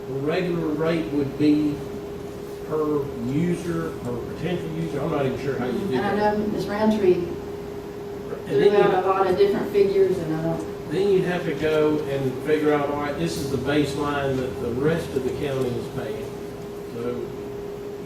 Speaker 10: the regular rate would be per user, per potential user. I'm not even sure how you do
Speaker 3: And I
Speaker 10: that.
Speaker 3: know Ms. Roundtree
Speaker 10: And
Speaker 3: threw
Speaker 10: then
Speaker 3: out
Speaker 10: you-
Speaker 3: a lot of different figures, and I don't,
Speaker 10: Then you'd have to go and figure out, all right, this is the baseline that the rest of the county is paying. So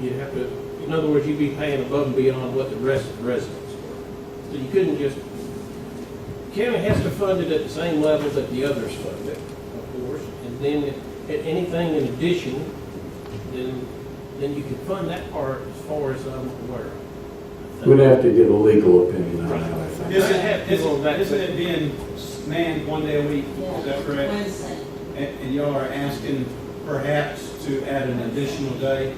Speaker 10: you'd have to, in other words, you'd be paying above and beyond what the rest of the residents were. So you couldn't just, the county has to fund it at the same level that the others fund it, of course. And then anything in addition, then you can fund that part as far as I'm aware of.
Speaker 4: We'd have to get a legal opinion on that, I think.
Speaker 10: Isn't
Speaker 14: it being manned one day a week? Is that correct?
Speaker 13: Wednesday.
Speaker 14: And y'all are asking perhaps to add an additional day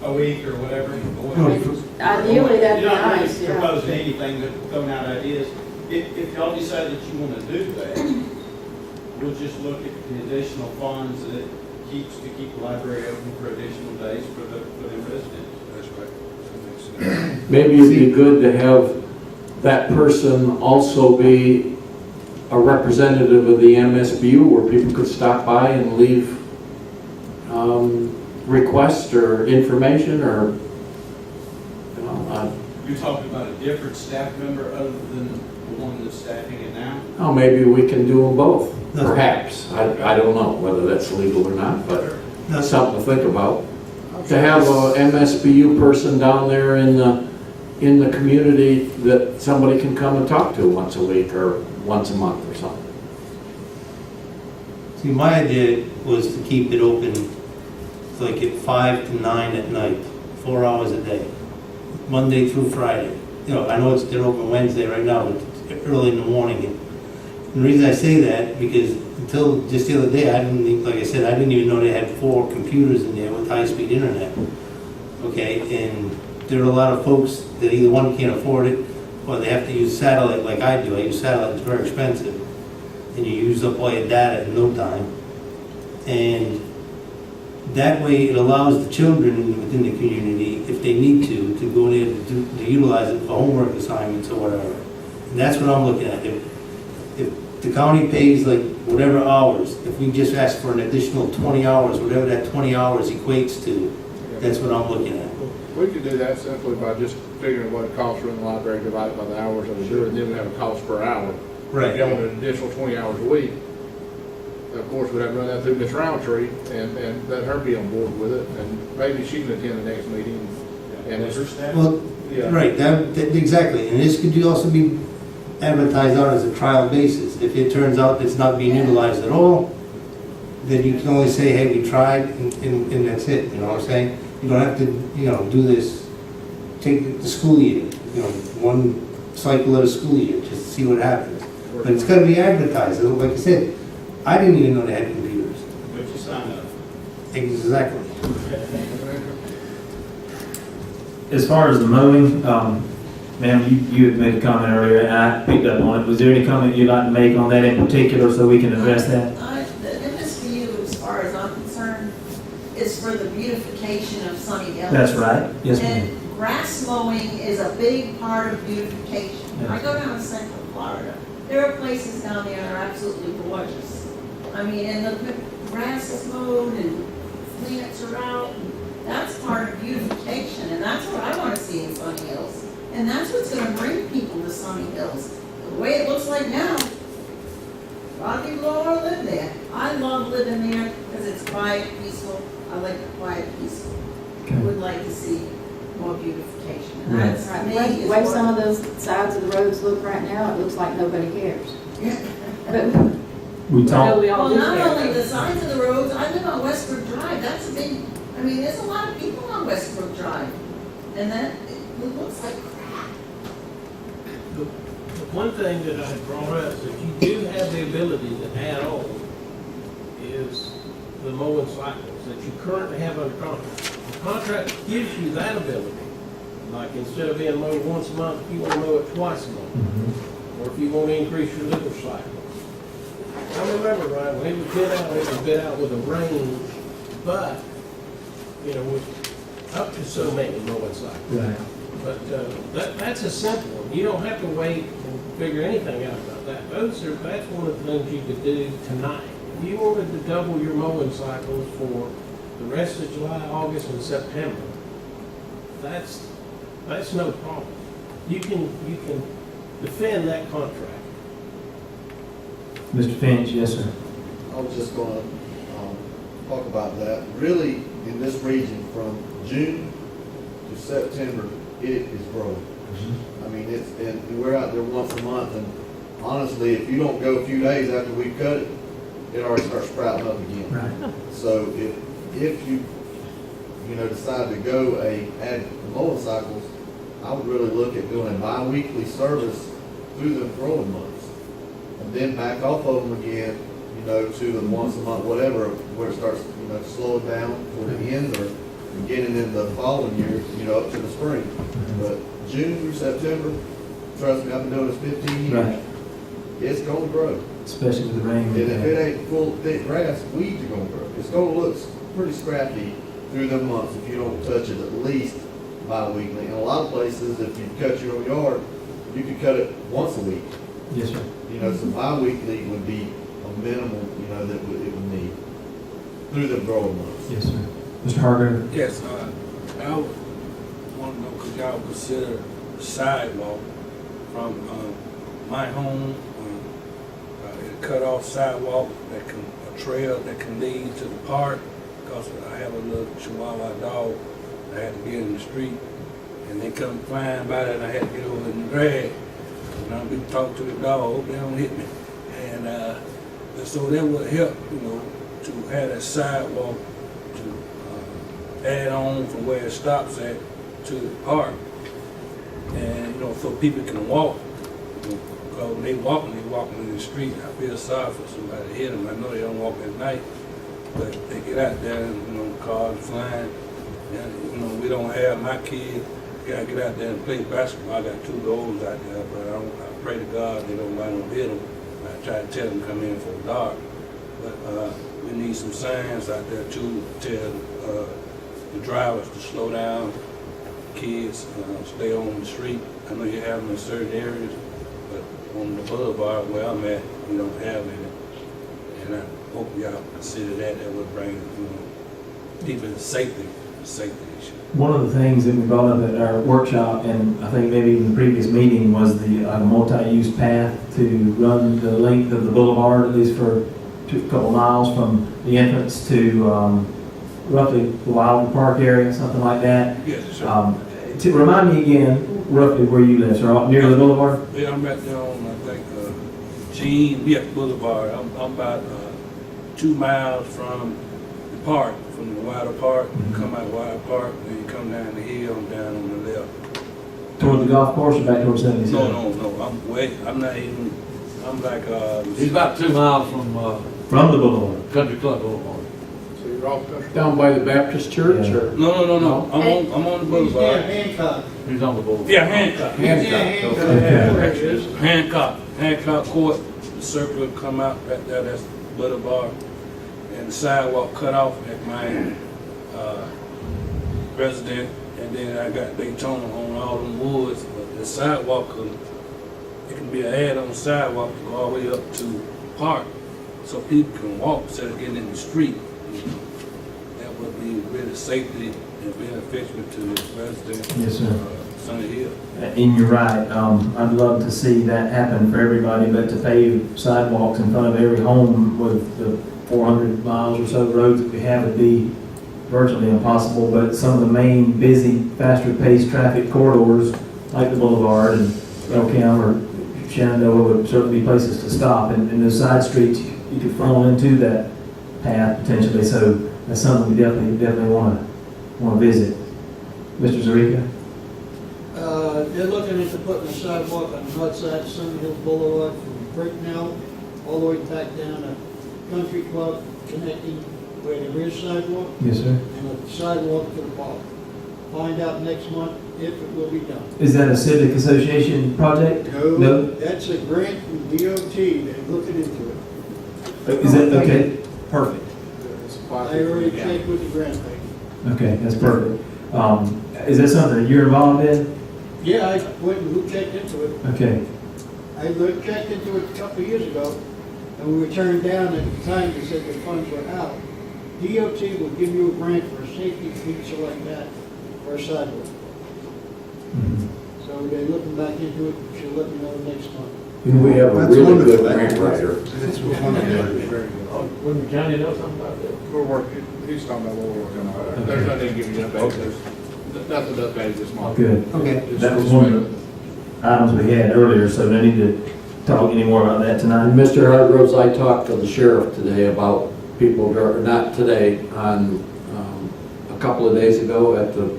Speaker 14: a week or whatever?
Speaker 3: ideally, that'd be
Speaker 14: You're not really
Speaker 3: nice, yeah.
Speaker 14: proposing anything, but throwing out ideas. If y'all decide that you want to do that, we'll just look at the additional funds that keeps to keep the library open for additional days for the residents. That's right.
Speaker 4: Maybe it'd be good to have that person also be a representative of the MSBU where people could stop by and leave requests or information or, you know,
Speaker 14: You're talking about a different staff member other than the one that's staffing it now?
Speaker 4: oh, maybe we can do them both, perhaps. I don't know whether that's legal or not, but that's something to think about. To have a MSBU person down there in the community that somebody can come and talk to once a week or once a month or something.
Speaker 8: See, my idea was to keep it open like at 5 to 9 at night, 4 hours a day, Monday through Friday. You know, I know they're open Wednesday right now, but it's early in the morning. And the reason I say that, because until just the other day, I didn't, like I said, I didn't even know they had 4 computers in there with high-speed internet. Okay, and there are a lot of folks that either one can't afford it, or they have to use satellite like I do. I use satellite, it's very expensive. And you use up all your data in no time. And that way it allows the children within the community, if they need to go there to utilize it for homework assignments or whatever. And that's what I'm looking at. If the county pays like whatever hours, if we just ask for an additional 20 hours, whatever that 20 hours equates to, that's what I'm looking at.
Speaker 6: We could do that simply by just figuring what it costs to run the library divided by the hours of the year, and then we have a cost per hour. If you want an additional 20 hours a week, of course, we'd have to run that through Ms. Roundtree and let her be on board with it, and maybe she can attend the next meeting. And
Speaker 8: Well, right, that, exactly. And this could also be advertised out as a trial basis. If it turns out it's not being utilized at all, then you can only say, hey, we tried, and that's it, you know what I'm saying? You don't have to, you know, do this, take the school year, you know, one cycle of the school year, just to see what happens. But it's gotta be advertised, like I said, I didn't even know they had computers.
Speaker 14: But you sign up.
Speaker 8: Exactly.
Speaker 1: As far as the mowing, ma'am, you had made a comment earlier, and I picked up on it. Was there any comment you'd like to make on that in particular so we can address that?
Speaker 13: The MSBU, as far as I'm concerned, is for the beautification of Sunny Hills.
Speaker 1: That's right. Yes, ma'am.
Speaker 13: And grass mowing is a big part of beautification.
Speaker 1: Yeah.
Speaker 13: I go down to Central Florida. There are places down there that are absolutely gorgeous. I mean, and the grass is mowed and plants are out. And that's part of beautification, and that's what I want to see in Sunny Hills. And that's what's going to bring people to Sunny Hills. The way it looks like now, a lot of people don't want to live there. I love living there because it's quiet, peaceful. I like the quiet, peaceful. I would like to see more beautification. And that's, to me,
Speaker 3: Right,
Speaker 13: is
Speaker 3: the way
Speaker 13: what-
Speaker 3: some of those sides of the roads look right now, it looks like nobody cares. But
Speaker 1: We
Speaker 3: I know
Speaker 1: talked,
Speaker 3: we all
Speaker 13: Well,
Speaker 3: do
Speaker 13: not
Speaker 3: care.
Speaker 13: only the sides of the roads, I live on Westbrook Drive, that's a big, I mean, there's a lot of people on Westbrook Drive. And that, it looks like crap.
Speaker 10: The one thing that I had brought up, is if you do have the ability to add on, is the mowing cycles. that you currently have under contract. The contract gives you that ability. Like instead of being mowed once a month, if you want to mow it twice a month. Or if you want to increase your liver cycle. I remember, right, when it was bid out with a range, but, you know, with up to so many mowing cycles.
Speaker 1: Right.
Speaker 10: But that's a simple one. You don't have to wait and figure anything out about that. That's one of the things you could do tonight. If you wanted to double your mowing cycles for the rest of July, August, and September, that's no problem. You can defend that contract.
Speaker 1: Mr. Finch, yes, sir.
Speaker 15: I was just gonna, talk about that. Really, in this region, from June to September, it is growing. I mean, and we're out there once a month, and honestly, if you don't go a few days after we cut it, it already starts sprouting up again.
Speaker 1: Right.
Speaker 15: So if you decide to go add mowing cycles, I would really look at doing a bi-weekly service through the growing months, and then back off of them again, to the once a month, whatever, where it starts, slowing down toward the end or beginning in the following year, up to the spring. But June through September, trust me, I've been doing this 15 years.
Speaker 1: Right.
Speaker 15: It's gonna grow.
Speaker 1: Especially with the rain.
Speaker 15: And if it ain't full thick grass, weeds are gonna grow. It's gonna look pretty scrappy through the months if you don't touch it at least bi-weekly. In a lot of places, if you cut your own yard, you could cut it once a week.
Speaker 1: Yes, sir.
Speaker 15: So bi-weekly would be a minimum, that it would need through the growing months.
Speaker 1: Yes, sir. Mr. Hargrove?
Speaker 16: Yes, I would want to know, could y'all consider sidewalk from my home, a cut off sidewalk a trail that can lead to the park, because I have a little Chihuahua dog. I had to get in the street, and they come flying by that, and I had to get over in the drag. And I've been talking to the dog, hope they don't hit me. And so that would help, to have that sidewalk to add on from where it stops at to the park. And, so people can walk. Because when they walking in the street, I feel sorry for somebody to hit them. I know they don't walk at night, but they get out there and, cars flying. And, we don't have my kids. Gotta get out there and play basketball. I got 2 goals out there, but I pray to God they don't hit them. I try to tell them to come in for the dark. But we need some signs out there too to tell the drivers to slow down, kids stay on the street. I know you have them in certain areas, but on the boulevard where I'm at, we don't have any. And I hope y'all consider that. That would bring people safety issue.
Speaker 1: One of the things that we brought up at our workshop, and I think maybe in the previous meeting, was the multi-use path to run the length of the boulevard, at least for a couple miles from the entrance to roughly the Wild Park area, something like that.
Speaker 16: Yes, sir.
Speaker 1: To remind me again, roughly where you live, sir, near the boulevard?
Speaker 16: Yeah, I'm right there on, I think, Boulevard. I'm about 2 miles from the park, from the Wild Park. You come out of Wild Park, then you come down the hill, down on the left.
Speaker 1: Toward the golf course or back toward 77?
Speaker 16: No, I'm not even, I'm like,
Speaker 2: He's about 2 miles from
Speaker 1: From the boulevard?
Speaker 2: Country Club Boulevard.
Speaker 6: So you're off country.
Speaker 4: Down by the Baptist church,
Speaker 1: Yeah.
Speaker 4: or?
Speaker 16: no. I'm on the boulevard.
Speaker 11: Hancock.
Speaker 2: He's on the boulevard.
Speaker 16: Yeah, Hancock.
Speaker 11: Hancock.
Speaker 16: Hancock Court, the circle come out right there, that's boulevard. And the sidewalk cut off at my residence, and then I got Daytona on all them woods. But the sidewalk, it can be an add-on sidewalk to go all the way up to the park, so people can walk instead of getting in the street. That would be really safety and beneficial to the residents.
Speaker 1: Yes, sir.
Speaker 16: Sunny Hill.
Speaker 1: And you're right, I'd love to see that happen for everybody, but to pave sidewalks in front of every home with the 400 miles or so of roads that we have would be virtually impossible, but some of the main busy, faster paced traffic corridors, like the Boulevard and Elkham or Shenandoah, would certainly be places to stop, and those side streets, you could funnel into that path potentially, so that's something we definitely want to visit. Mr. Zarica?
Speaker 11: They're looking into putting a sidewalk on Roadside, Sunny Hill Boulevard from Bricknell all the way back down to Country Club, connecting where there is sidewalk,
Speaker 1: Yes, sir.
Speaker 11: and a sidewalk to the park. Find out next month if it will be done.
Speaker 1: Is that a civic association project? No?
Speaker 11: That's a grant from DOT, they're looking into it.
Speaker 1: Is that, okay, perfect.
Speaker 11: I already checked with the grant thing.
Speaker 1: Okay, that's perfect. Is that something that you're involved in?
Speaker 11: Yeah, I went and checked into it.
Speaker 1: Okay,
Speaker 11: I checked into it a couple of years ago, and we were turned down at the time, they said the funds were out. DOT will give you a grant for a safety feature like that for a sidewalk. So they're looking back into it, she'll let me know next month.
Speaker 4: We have a
Speaker 8: That's
Speaker 4: really
Speaker 8: wonderful.
Speaker 4: good grant writer.
Speaker 8: That's wonderful.
Speaker 2: Wouldn't Johnny know something about that?
Speaker 6: We're working, he's talking about what we're working on. There's nothing giving you an update, there's nothing to update this month.
Speaker 1: good.
Speaker 8: Okay.
Speaker 1: That was one of the items we had earlier, so no need to talk any more about that tonight.
Speaker 4: Mr. Hargroves, I talked to the sheriff today about people, not today, on a couple of days ago at the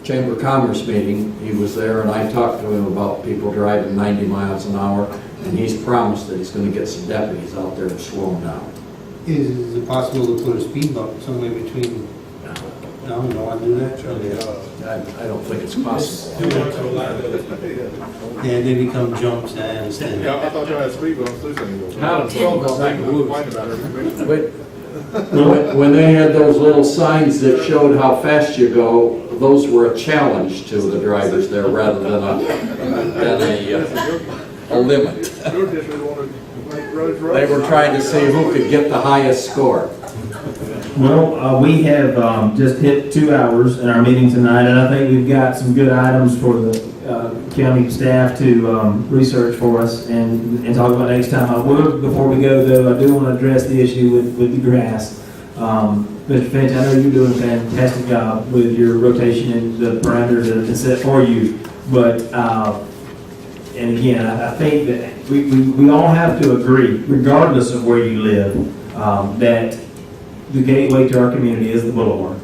Speaker 4: Chamber of Commerce meeting. He was there, and I talked to him about people driving 90 miles an hour, and he's promised that he's going to get some deputies out there to slow them down.
Speaker 8: Is it possible to put a speed bump somewhere between, no, you don't want to do that?
Speaker 4: I don't think it's possible.
Speaker 8: Yeah, they become jumps, I understand.
Speaker 6: Yeah, I thought y'all had speed bumps loose anymore.
Speaker 2: Not a problem, back in the woods.
Speaker 6: Complained about it.
Speaker 4: But when they had those little signs that showed how fast you go, those were a challenge to the drivers there rather than a limit.
Speaker 6: Your district wanted to make roads right.
Speaker 4: They were trying to see who could get the highest score.
Speaker 1: Well, we have just hit 2 hours in our meeting tonight, and I think we've got some good items for the county staff to research for us and talk about next time. I would, before we go though, I do want to address the issue with the grass. Mr. Finch, I know you're doing a fantastic job with your rotation and the parameters that have been set for you, but and again, I think that we all have to agree, regardless of where you live, that the gateway to our community is the boulevard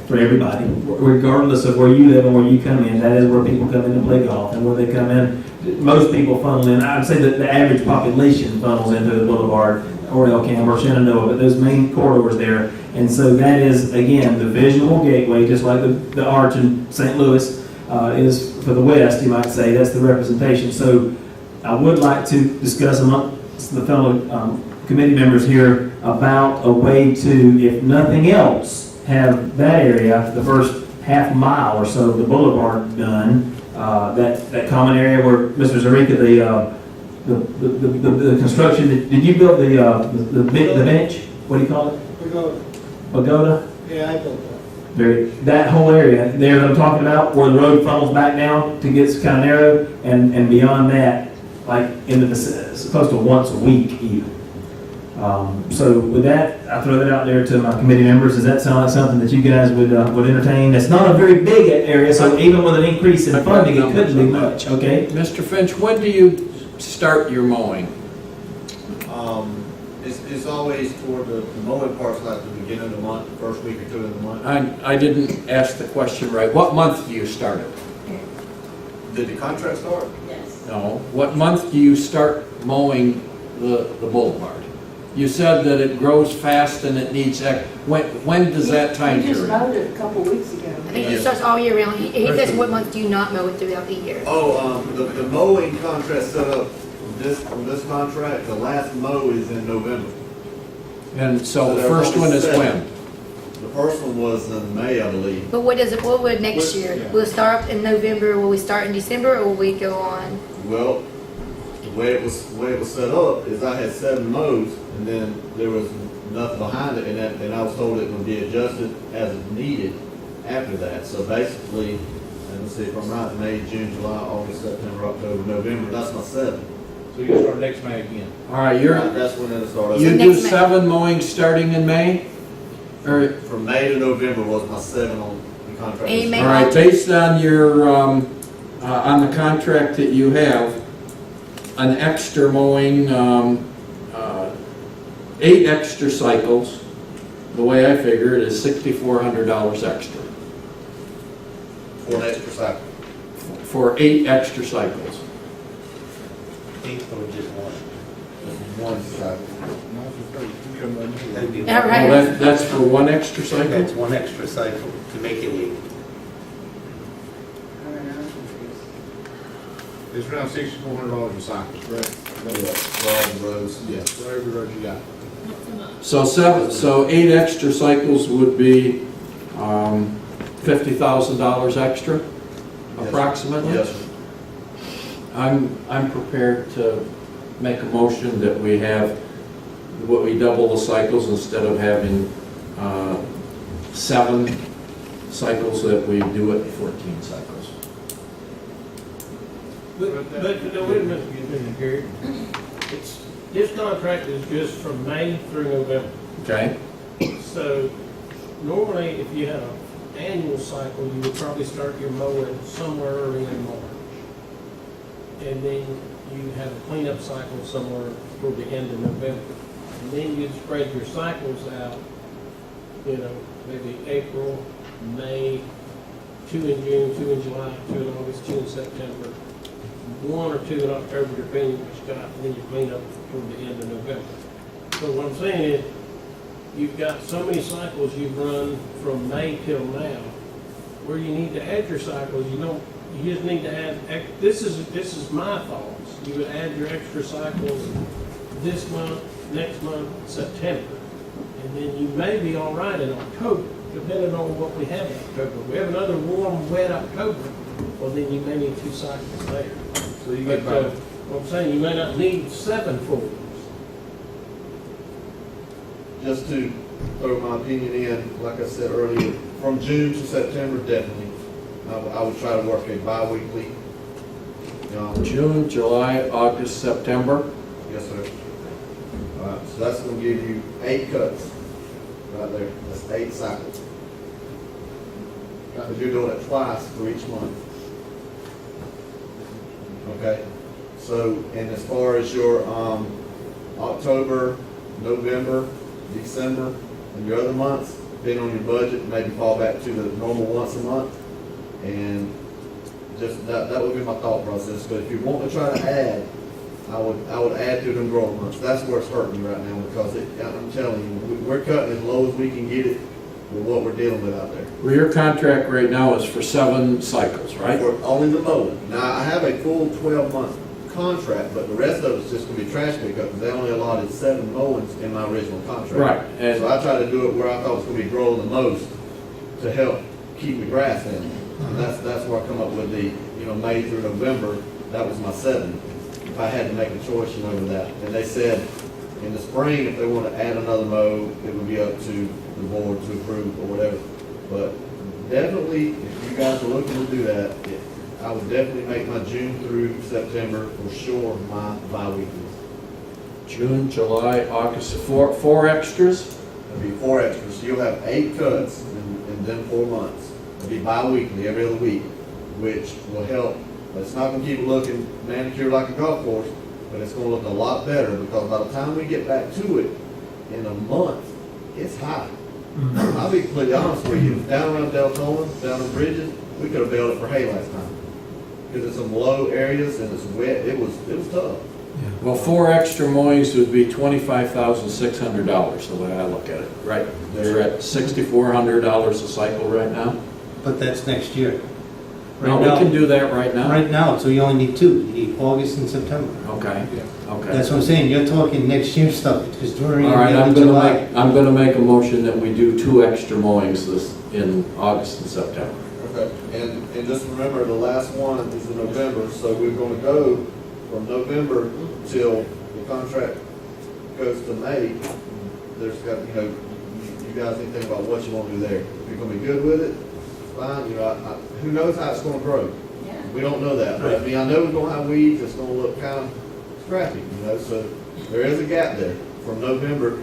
Speaker 1: for everybody, regardless of where you live and where you come in. That is where people come in to play golf, and where they come in, most people funnel in. I'd say that the average population funnels into the boulevard or Elkham or Shenandoah, but those main corridors there. And so that is, again, the visual gateway, just like the arch in St. Louis is for the west, you might say. That's the representation. So I would like to discuss amongst the fellow committee members here about a way to, if nothing else, have that area, the first half mile or so of the boulevard done. That common area where Mr. Zarika, the construction, did you build the bench? What do you call it? Pagoda?
Speaker 11: Yeah, I built that.
Speaker 1: That whole area there that I'm talking about, where the road funnels back down to get kind of narrow, and beyond that, like it's close to once a week even. So with that, I throw that out there to my committee members. Does that sound like something that you guys would entertain? It's not a very big area, so even with an increase in funding, it couldn't be much, okay?
Speaker 4: Mr. Finch, when do you start your mowing?
Speaker 15: It's always toward the mowing part's like the beginning of the month, the first week or two of the month.
Speaker 4: I didn't ask the question right. What month do you start it?
Speaker 15: Did the contract start?
Speaker 13: Yes.
Speaker 4: No. What month do you start mowing the boulevard? You said that it grows fast and it needs, when does that time
Speaker 3: He just
Speaker 4: period?
Speaker 3: mowed it a couple weeks ago.
Speaker 7: I think he starts all year round. He says what month do you not mow it throughout the year?
Speaker 15: Oh, the mowing contract set up on this contract, the last mow is in November.
Speaker 4: And so the first one is when?
Speaker 15: The first one was in May, I believe.
Speaker 7: But what would next year?
Speaker 6: Yeah.
Speaker 7: Will it start in November? Will we start in December, or will we go on?
Speaker 15: Well, the way it was set up is I had 7 mows, and then there was nothing behind it, and I was told it would be adjusted as needed after that. So basically, let's see if I'm right, May, June, July, August, September, October, November, that's my 7.
Speaker 2: So you start next May again.
Speaker 4: All right,
Speaker 15: That's when it'll start.
Speaker 4: you
Speaker 7: next
Speaker 4: do
Speaker 7: May.
Speaker 4: 7 mowings starting in May? Or,
Speaker 15: From May to November was my 7 on the contract.
Speaker 7: And you
Speaker 4: all right, based on your, on the contract that you have, an extra mowing, 8 extra cycles, the way I figure it is $6,400 extra
Speaker 15: For an extra cycle.
Speaker 4: for 8 extra cycles.
Speaker 8: 8 or just 1?
Speaker 15: one cycle.
Speaker 8: That'd be
Speaker 7: All right.
Speaker 4: Well, that's for one extra cycle?
Speaker 8: That's one extra cycle to make it legal.
Speaker 6: It's around $6,400 a cycle, correct?
Speaker 15: For all the roads.
Speaker 6: Yeah, for every road you got.
Speaker 4: So 8 extra cycles would be $50,000 extra, approximately?
Speaker 15: Yes, sir.
Speaker 4: I'm prepared to make a motion that we have, what we double the cycles instead of having 7 cycles, that we do it 14 cycles.
Speaker 10: But, no, wait a minute, Gary. It's, this contract is just from May through November.
Speaker 4: Okay?
Speaker 10: So normally, if you had an annual cycle, you would probably start your mowing somewhere early in March. And then you have a cleanup cycle somewhere toward the end of November. And then you'd spread your cycles out, you know, maybe April, May, 2 in June, 2 in July, 2 in August, 2 in September, 1 or 2 in October, depending on what you got, and then you clean up toward the end of November. So what I'm saying is, you've got so many cycles you've run from May till now, where you need to add your cycles, you just need to add, this is my thoughts. You would add your extra cycles this month, next month, September. And then you may be all right in October, depending on what we have in October. If we have another warm, wet October, well, then you may need 2 cycles there.
Speaker 6: So you
Speaker 10: But
Speaker 6: get about,
Speaker 10: what I'm saying, you may not need 7 fulls.
Speaker 15: Just to throw my opinion in, like I said earlier, from June to September, definitely. I would try to work a bi-weekly.
Speaker 4: June, July, August, September.
Speaker 15: Yes, sir. So that's gonna give you 8 cuts right there. That's 8 cycles. Because you're doing it twice for each month. Okay? So, and as far as your October, November, December, and your other months, depending on your budget, maybe fall back to the normal once a month. And just that would be my thought process. But if you want to try to add, I would add to them growing months. That's where it's hurting me right now, because I'm telling you, we're cutting as low as we can get it with what we're dealing with out there.
Speaker 4: Well, your contract right now is for 7 cycles, right?
Speaker 15: For only the mowing. Now, I have a full 12-month contract, but the rest of it's just gonna be trash pickup, because they only allotted 7 mowings in my original contract.
Speaker 4: Right. And
Speaker 15: So I tried to do it where I thought it was gonna be growing the most to help keep the grass in. And that's where I come up with the, May through November, that was my 7. If I had to make a choice, with that. And they said in the spring, if they want to add another mow, it would be up to the board to approve or whatever. But definitely, if you guys are looking to do that, I would definitely make my June through September for sure my bi-weeklies.
Speaker 4: June, July, August, 4 extras?
Speaker 15: It'll be 4 extras. So you'll have 8 cuts in them 4 months. It'll be bi-weekly, every other week, which will help. It's not gonna keep it looking manicured like a golf course, but it's gonna look a lot better, because by the time we get back to it in a month, it's high. I'll be completely honest with you, down around Deltona, down the bridges, we could have bailed it for hay last time. Because it's some low areas and it's wet, it was tough.
Speaker 4: Well, 4 extra mowings would be $25,600, the way I look at it, right? They're at $6,400 a cycle right now?
Speaker 8: But that's next year.
Speaker 4: No, we can do that right now.
Speaker 8: Right now, so you only need 2. You need August and September.
Speaker 4: Okay, okay.
Speaker 8: That's what I'm saying, you're talking next year stuff, because during
Speaker 4: All right, I'm
Speaker 8: July.
Speaker 4: gonna make a motion that we do 2 extra mowings in August and September.
Speaker 15: Okay, and just remember, the last one is in November, so we're gonna go from November till the contract goes to May. There's got, you guys need to think about what you want to do there. If you're gonna be good with it, fine, who knows how it's gonna grow?
Speaker 13: Yeah.
Speaker 15: We don't know that, but I know we're gonna have weeds, it's gonna look kind of scrappy, so there is a gap there from November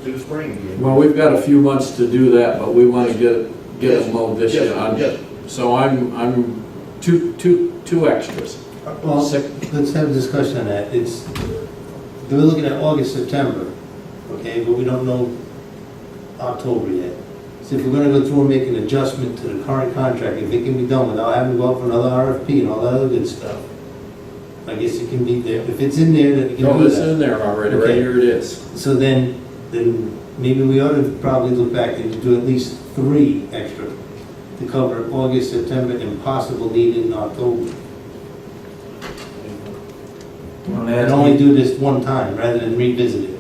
Speaker 15: to the spring again.
Speaker 4: Well, we've got a few months to do that, but we want to get it mowed this year.
Speaker 15: Yes.
Speaker 4: So I'm two extras.
Speaker 8: Well, let's have a discussion on that. We're looking at August, September, okay, but we don't know October yet. So if we're gonna go through and make an adjustment to the current contract, if it can be done without having to go out for another RFP and all that other good stuff, I guess it can be there. If it's in there, then it can
Speaker 4: No,
Speaker 8: do
Speaker 4: it's
Speaker 8: that.
Speaker 4: in there already, right
Speaker 8: Okay.
Speaker 4: here it is.
Speaker 8: So then maybe we ought to probably look back and do at least 3 extra to cover August, September, and possible need in October. And only do this one time rather than revisit it.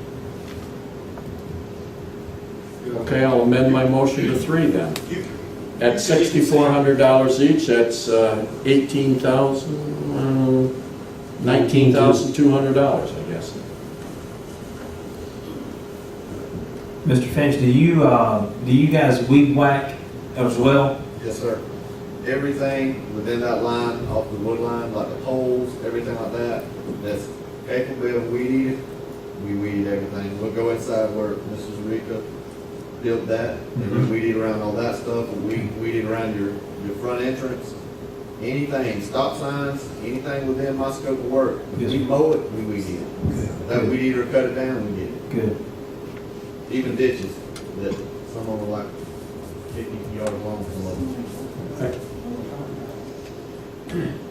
Speaker 4: Okay, I'll amend my motion to 3 then. At $6,400 each, that's $19,200, I guess.
Speaker 1: Mr. Finch, do you guys weed whack as well?
Speaker 15: Yes, sir. Everything within that line, off the wood line, like the poles, everything like that, that's capable of weed eating, we weed eat everything. We'll go inside where Mrs. Rika built that, and we weed eat around all that stuff, and we weed eat around your front entrance. Anything, stop signs, anything within my scope of work, if we mow it, we weed eat it. If that weed eater cut it down, we get it.
Speaker 1: Good.
Speaker 15: Even ditches, that some of them are like 50 yards long, some of them.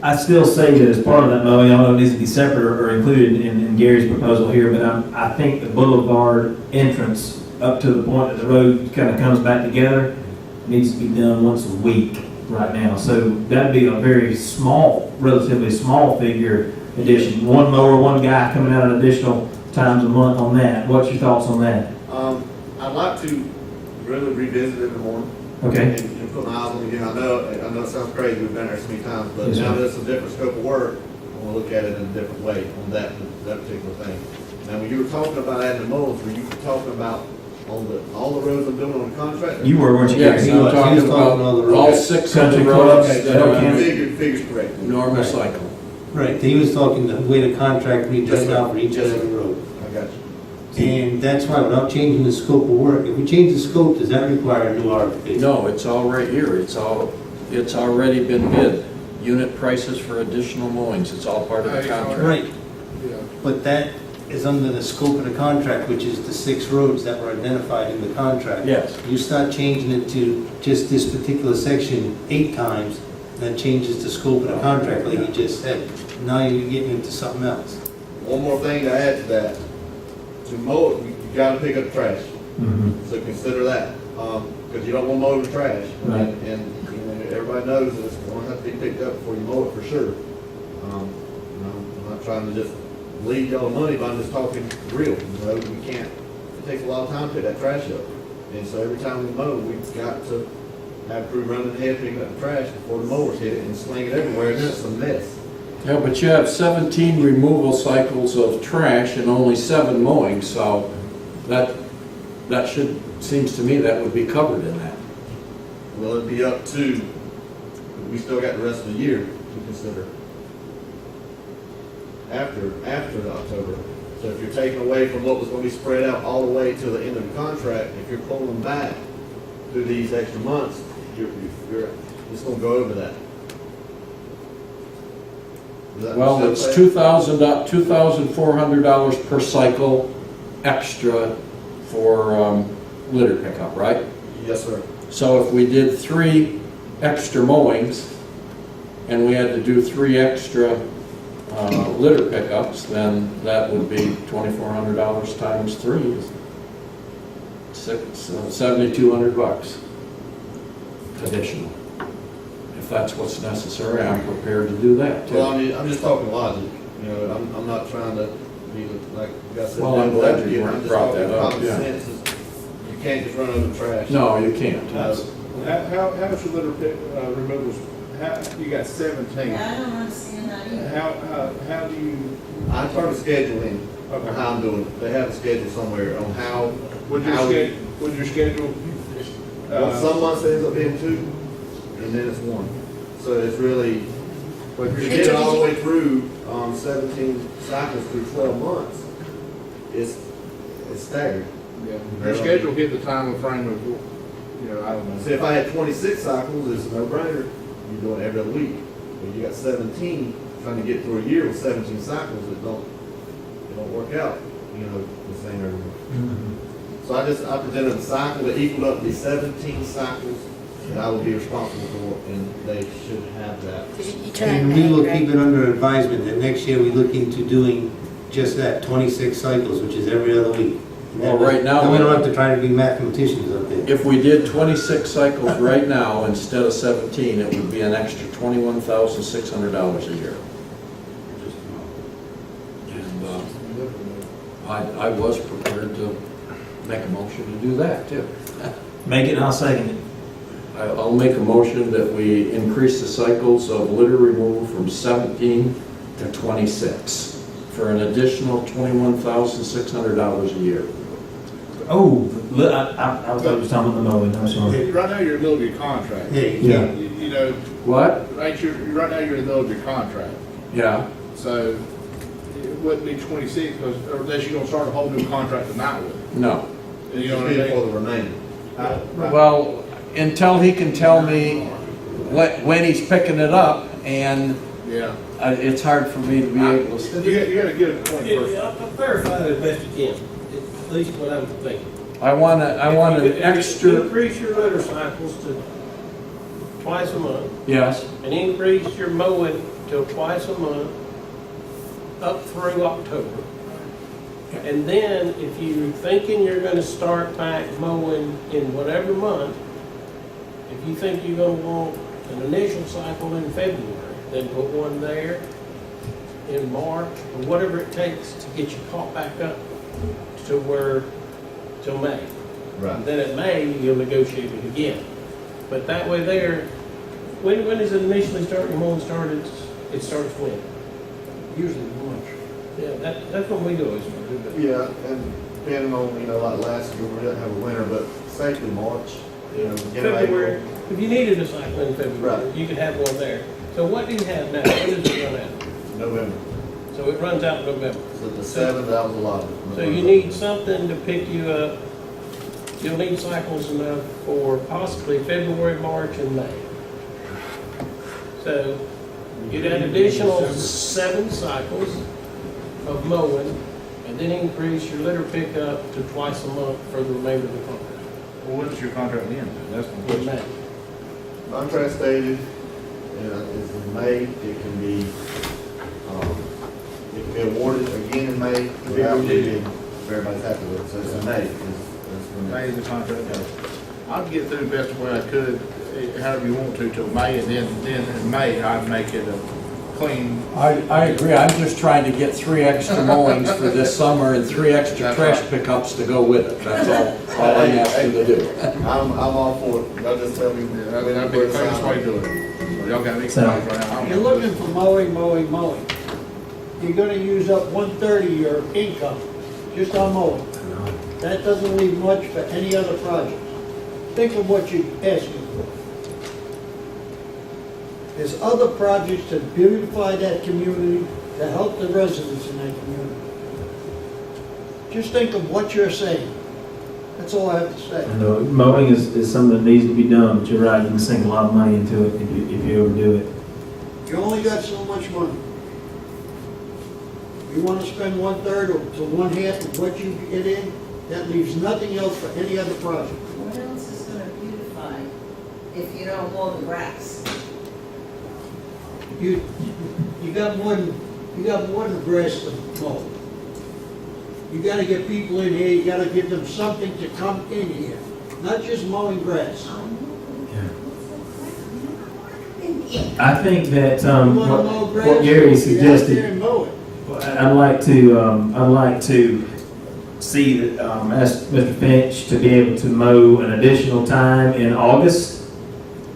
Speaker 1: I still say that as part of that mowing, I don't know if it needs to be separate or included in Gary's proposal here, but I think the boulevard entrance up to the point that the road kind of comes back together needs to be done once a week right now. So that'd be a very small, relatively small figure addition. One mower, one guy coming out an additional times a month on that. What's your thoughts on that?
Speaker 15: I'd like to really revisit it in the morning.
Speaker 1: Okay.
Speaker 15: And put my eyes on it again. I know it sounds crazy, we've been there so many times, but
Speaker 1: Yes,
Speaker 15: now
Speaker 1: sir.
Speaker 15: that it's a different scope of work, I want to look at it in a different way on that particular thing. Now, when you were talking about adding the moles, were you talking about on all the roads I'm doing on the contract?
Speaker 1: You were, weren't you,
Speaker 4: Yes,
Speaker 1: Gary?
Speaker 4: you were talking about all 6 of the
Speaker 1: Country
Speaker 4: roads
Speaker 1: clubs,
Speaker 4: that are
Speaker 15: Figures correct.
Speaker 4: normal cycle.
Speaker 8: Right, he was talking the way the contract reads right now for each
Speaker 15: Yes,
Speaker 8: end of
Speaker 15: sir.
Speaker 8: the road.
Speaker 15: I got you.
Speaker 8: And that's why, without changing the scope of work, if we change the scope, does that require a new RFP?
Speaker 4: No, it's all right here. It's already been bid. Unit prices for additional mowings, it's all part of the contract.
Speaker 8: Right,
Speaker 6: Yeah.
Speaker 8: but that is under the scope of the contract, which is the 6 roads that were identified in the contract.
Speaker 4: Yes.
Speaker 8: You start changing it to just this particular section 8 times, that changes the scope of the contract, like you just said. Now you're getting into something else.
Speaker 15: One more thing to add to that. To mow it, you gotta pick up trash.
Speaker 1: Mhm.
Speaker 15: So consider that, because you don't want to mow the trash.
Speaker 1: Right.
Speaker 15: And you know, everybody knows that it's going to have to be picked up before you mow it for sure. I'm not trying to just bleed y'all money, but I'm just talking real. You know, we can't, it takes a lot of time to pick that trash up. And so every time we mow, we've got to have crew running ahead picking up the trash before the mowers hit it and sling it everywhere, and then it's a mess.
Speaker 4: Yeah, but you have 17 removal cycles of trash and only 7 mowing, so that seems to me that would be covered in that.
Speaker 15: Well, it'd be up to, we still got the rest of the year to consider. After October. So if you're taking away from what was going to be spread out all the way to the end of the contract, if you're pulling back through these extra months, you're just going to go over that. Does that
Speaker 4: Well,
Speaker 15: make
Speaker 4: it's
Speaker 15: sense?
Speaker 4: $2,400 per cycle extra for litter pickup, right?
Speaker 15: Yes, sir.
Speaker 4: So if we did 3 extra mowings and we had to do 3 extra litter pickups, then that would be $2,400 times 3. $7,200 additional. If that's what's necessary, I'm prepared to do that too.
Speaker 15: Well, I mean, I'm just talking logic. You know, I'm not trying to be like you guys said.
Speaker 4: Well, I'm glad you
Speaker 15: I'm just
Speaker 4: brought
Speaker 15: talking
Speaker 4: that up,
Speaker 15: common
Speaker 4: yeah.
Speaker 15: sense. You can't just run over the trash.
Speaker 4: No, you can't.
Speaker 15: Uh,
Speaker 6: How much litter removals, you got 17.
Speaker 13: Yeah, I don't understand that either.
Speaker 6: How do you,
Speaker 15: I start scheduling on how I'm doing it. They have a schedule somewhere on how.
Speaker 6: would your schedule?
Speaker 15: Well, some months it ends up being 2, and then it's 1. So it's really, but if you get it all the way through 17 cycles through 12 months, it's staggered.
Speaker 6: Yeah. Your schedule hit the time frame of, you know, I don't know.
Speaker 15: See, if I had 26 cycles, it's a no-brainer. You're doing it every other week. But you got 17, trying to get through a year with 17 cycles, it don't work out, you know, the same every week. So I presented a cycle that equaled up to be 17 cycles that I will be responsible for, and they should have that.
Speaker 7: You turn
Speaker 8: And
Speaker 7: that
Speaker 8: we will
Speaker 7: back,
Speaker 8: keep
Speaker 7: right?
Speaker 8: it under advisement that next year we look into doing just that, 26 cycles, which is every other week.
Speaker 4: Well, right now-
Speaker 8: And we don't have to try to be mathematicians up there.
Speaker 4: If we did 26 cycles right now instead of 17, it would be an extra $21,600 a year. And I was prepared to make a motion to do that, too.
Speaker 1: Make it and I'll second it.
Speaker 4: I'll make a motion that we increase the cycles of litter removal from 17 to 26 for an additional $21,600 a year.
Speaker 1: Oh, look, I was talking about the mowing, I'm sorry.
Speaker 6: Right now, you're in the middle of your contract.
Speaker 8: Yeah.
Speaker 6: You know,
Speaker 4: What?
Speaker 6: right, right now, you're in the middle of your contract.
Speaker 4: Yeah.
Speaker 6: So it wouldn't be 26, because unless you're gonna start a whole new contract tonight with it.
Speaker 4: No.
Speaker 6: And you know what I
Speaker 15: For
Speaker 6: mean?
Speaker 15: the remaining.
Speaker 4: Well, until he can tell me when he's picking it up, and
Speaker 6: Yeah.
Speaker 4: it's hard for me to be able to.
Speaker 6: You gotta get it to 21st.
Speaker 10: I'll verify that as best you can, at least what I'm thinking.
Speaker 4: I want an
Speaker 10: If you
Speaker 4: extra,
Speaker 10: increase your litter cycles to twice a month,
Speaker 4: yes,
Speaker 10: and increase your mowing to twice a month up through October. And then if you're thinking you're gonna start back mowing in whatever month, if you think you're gonna want an initial cycle in February, then put one there in March, or whatever it takes to get you caught back up to where, till May.
Speaker 15: Right.
Speaker 10: And then at May, you'll negotiate it again. But that way there, when does it initially start, your mowing started? It starts when?
Speaker 11: Usually March.
Speaker 10: Yeah, that's when we always do it.
Speaker 15: Yeah, and depending on, like last year, we didn't have a winter, but safely March, beginning of
Speaker 10: February,
Speaker 15: April.
Speaker 10: if you needed a cycle in February,
Speaker 15: Right.
Speaker 10: you could have one there. So what do you have now? When does it run out?
Speaker 15: November.
Speaker 10: So it runs out in November.
Speaker 15: So the 7th, that was a lot.
Speaker 10: So you need something to pick you up. You'll need cycles enough for possibly February, March, and May. So you'd add additional 7 cycles of mowing, and then increase your litter pickup to twice a month for the remainder of the contract.
Speaker 6: Well, when's your contract end? That's the
Speaker 10: In May.
Speaker 15: Contract stated, is in May, it can be awarded again in May, without bidding, if everybody's happy with it, so it's in May.
Speaker 6: May is the contract goes. I'd get through the best way I could, however you want to, till May, and then in May, I'd make it a clean.
Speaker 4: I agree. I'm just trying to get 3 extra mowings for this summer and 3 extra trash pickups to go with it. That's all I'm asking to do.
Speaker 15: I'm all for it, y'all just tell me.
Speaker 6: I mean, that'd be the cleanest way to do it. So y'all got me excited right now.
Speaker 11: You're looking for mowing. You're gonna use up 1/3 of your income just on mowing. That doesn't leave much for any other projects. Think of what you're asking for. There's other projects to beautify that community, to help the residents in that community. Just think of what you're saying. That's all I have to say.
Speaker 1: I know mowing is something that needs to be done, but you're right, you can sink a lot of money into it if you overdo it.
Speaker 11: You only got so much money. You want to spend 1/3 to 1/2 of what you get in, that leaves nothing else for any other project.
Speaker 13: What else is gonna beautify if you don't mow the grass?
Speaker 11: You got more than grass to mow. You gotta get people in here, you gotta give them something to come in here, not just mowing grass.
Speaker 1: I think that,
Speaker 11: You wanna mow grass,
Speaker 1: what Gary
Speaker 11: get out there
Speaker 1: suggested,
Speaker 11: and mow it.
Speaker 1: I'd like to see that, ask Mr. Finch to be able to mow an additional time in August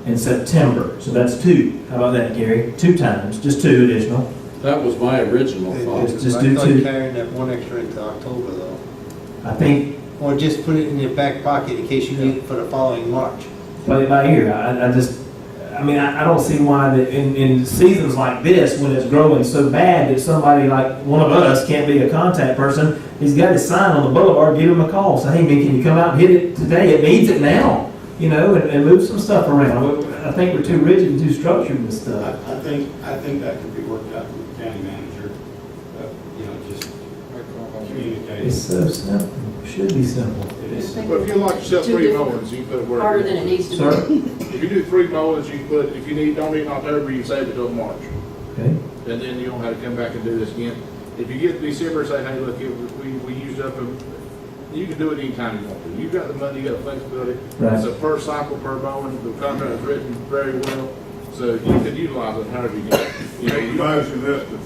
Speaker 1: and September. So that's 2. How about that, Gary? 2 times, just 2 additional.
Speaker 4: That was my original thought.
Speaker 1: Just
Speaker 8: I
Speaker 1: do
Speaker 8: thought
Speaker 1: 2.
Speaker 8: carrying that one extra into October though.
Speaker 1: I think,
Speaker 8: Or just put it in your back pocket in case you need it for the following March.
Speaker 1: play it by ear. I don't see why that in seasons like this, when it's growing so bad that somebody like one of us can't be a contact person, he's got his sign on the boulevard, give him a call, say, hey man, can you come out and hit it today? It needs it now, and move some stuff around. I think we're too rigid and too structured and stuff.
Speaker 17: I think that could be worked out with the county manager, just communicate.
Speaker 1: It's so simple, should be simple.
Speaker 17: It
Speaker 1: Yes.
Speaker 6: But if you like yourself
Speaker 3: Two
Speaker 6: 3
Speaker 3: different-
Speaker 6: mowings, you can put it where.
Speaker 3: Harder than it needs to
Speaker 1: Sir?
Speaker 3: be.
Speaker 6: If you do 3 mowings, you can put, if you need, don't need in October, you can save it till March.
Speaker 1: Okay.
Speaker 6: And then you don't have to come back and do this again. If you get to December, say, hey, look, we used up, you can do it anytime you want to. You've got the money, you got the flexibility.
Speaker 1: Right.
Speaker 6: It's a per cycle, per mowing, the contract is written very well, so you can utilize it however you get. You know, you don't,
Speaker 9: Motion up to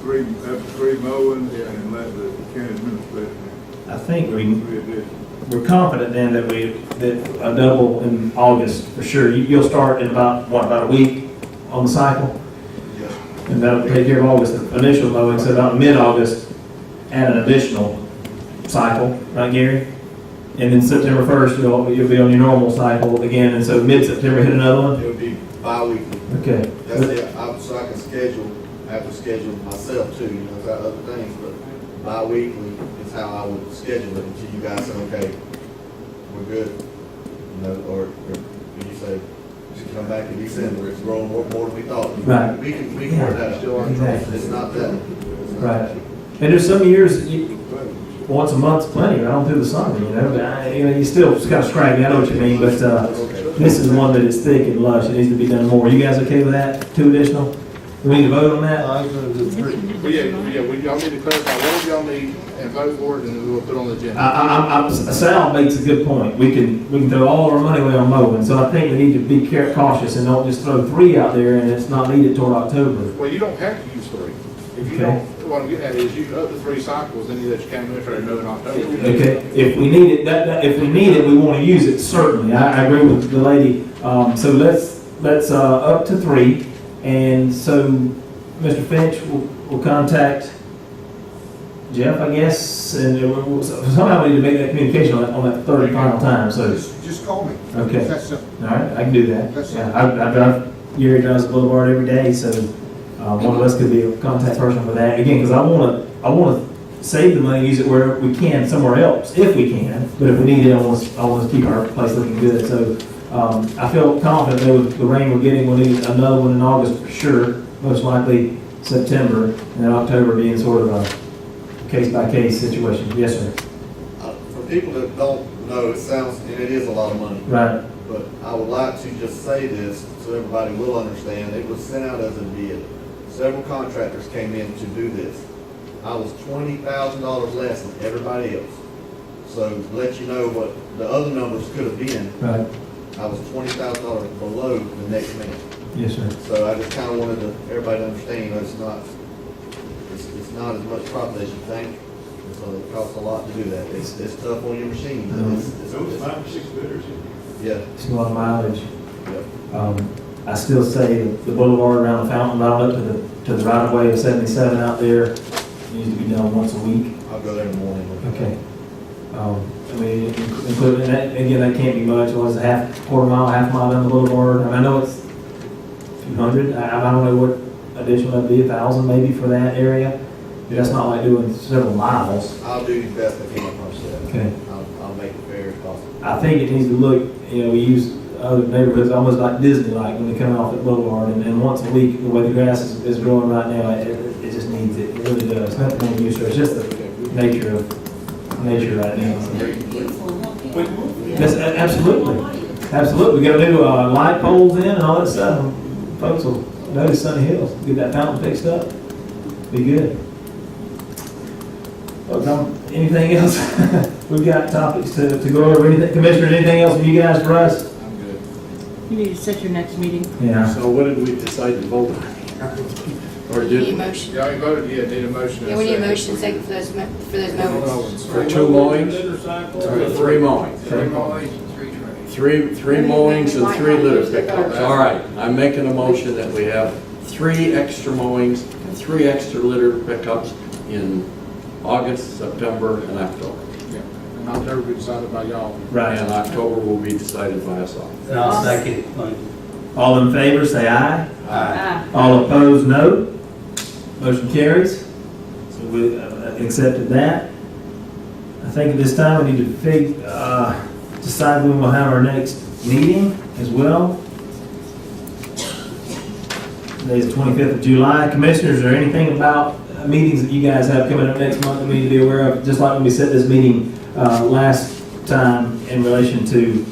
Speaker 9: three mowing and let the county administrator.
Speaker 1: I think
Speaker 9: Three additional.
Speaker 1: we're confident then that that a double in August for sure. You'll start in about a week on the cycle?
Speaker 15: Yes.
Speaker 1: And that'll take care of August, the initial mowing, so about mid-August, add an additional cycle, right, Gary? And then September 1st, you'll be on your normal cycle again, and so mid-September, hit another one?
Speaker 15: It would be bi-weekly.
Speaker 1: Okay.
Speaker 15: That's it, so I can schedule, I have to schedule myself too, you know, I've got other things, but bi-weekly is how I would schedule it until you guys say, okay, we're good. You know, or you say, just come back in December, it's growing more than we thought.
Speaker 1: Right.
Speaker 15: We can work that out.
Speaker 1: Exactly.
Speaker 15: It's not that.
Speaker 1: Right. And there's some years, once a month's plenty, right on through the summer, you know, you still, it's kind of scraggly, I know what you mean, but, this is one that is thick and lush, it needs to be done more. You guys okay with that? 2 additional? Do we need to vote on that?
Speaker 15: I'm gonna do 3.
Speaker 6: well, y'all need to clarify what y'all need and vote for it, and then we'll put it on the agenda.
Speaker 1: Sal makes a good point. We can throw all our money away on mowing, so I think we need to be cautious and don't just throw 3 out there and it's not needed toward October.
Speaker 6: Well, you don't have to use 3. If you
Speaker 1: Okay.
Speaker 6: don't, what I'm getting at is you up to 3 cycles, then you let your county administrator know in October.
Speaker 1: Okay, if we need it, if we need it, we want to use it, certainly. I agree with the lady. So let's up to 3. And so Mr. Finch will contact Jeff, I guess, and somehow we need to make that communication on that third and final time, so.
Speaker 5: Just call me.
Speaker 1: Okay.
Speaker 5: That's simple.
Speaker 1: All right, I can do that.
Speaker 5: That's
Speaker 1: Yeah, I drive, Gary drives the Boulevard every day, so one of us could be a contact person for that. Again, because I want to save the money, use it where we can, somewhere else, if we can. But if we need it, I want to keep our place looking good. So I feel confident that with the rain we're getting, we'll need another one in August for sure, most likely September, and then October being sort of a case-by-case situation. Yes, sir.
Speaker 15: For people that don't know, it sounds, and it is a lot of money.
Speaker 1: Right.
Speaker 15: But I would like to just say this so everybody will understand. It was sent out as a bid. Several contractors came in to do this. I was $20,000 less than everybody else. So to let you know what the other numbers could have been,
Speaker 1: Right.
Speaker 15: I was $20,000 below the next man.
Speaker 1: Yes, sir.
Speaker 15: So I just kind of wanted everybody to understand, you know, it's not as much profit as you think. And so it costs a lot to do that. It's tough on your machine.
Speaker 9: There was 5 or 6 bidders in
Speaker 15: Yeah.
Speaker 1: It's a lot of mileage.
Speaker 15: Yeah.
Speaker 1: I still say the boulevard around the fountain, right up to the right of way of 77 out there needs to be done once a week.
Speaker 15: I'll go there in the morning.
Speaker 1: Okay. I mean, including that, again, that can't be much. It was quarter mile, half mile down the boulevard. I mean, I know it's a few hundred. I don't know what additional that'd be, 1,000 maybe for that area. That's not like doing several miles.
Speaker 15: I'll do the best I can, I promise you that.
Speaker 1: Okay.
Speaker 15: I'll make it fair as possible.
Speaker 1: I think it needs to look, we use other neighborhoods almost like Disney-like when they come off at Boulevard, and once a week, the way the grass is growing right now, it just needs it. It really does. Nothing more use, it's just the nature right now. Yes, absolutely. We got new light poles in and all that stuff. Folks will notice Sunny Hills. Get that fountain fixed up. Be good. Anything else? We've got topics to go over. Anything, Commissioner, anything else from you guys for us?
Speaker 6: I'm good.
Speaker 3: You need to set your next meeting.
Speaker 1: Yeah.
Speaker 4: So what did we decide to vote on? Or
Speaker 7: Need
Speaker 4: did
Speaker 7: a
Speaker 4: we?
Speaker 7: motion.
Speaker 6: Y'all ain't voted yet, need a motion.
Speaker 7: Yeah, we need a motion second for those moments.
Speaker 4: For 2 mowings? Or 3 mowings? Three mowings and 3 litter pickups. All right, I'm making a motion that we have 3 extra mowings and 3 extra litter pickups in August, September, and October.
Speaker 6: Yeah, and October will be decided by y'all.
Speaker 1: Right.
Speaker 4: And October will be decided by us all.
Speaker 8: And I'll second.
Speaker 1: All in favor, say aye.
Speaker 8: Aye.
Speaker 1: All opposed, no. Motion carries. So we accepted that. I think at this time we need to decide when we'll have our next meeting as well. Today's the 25th of July. Commissioners, is there anything about meetings that you guys have coming up next month that we need to be aware of? Just like when we set this meeting last time in relation to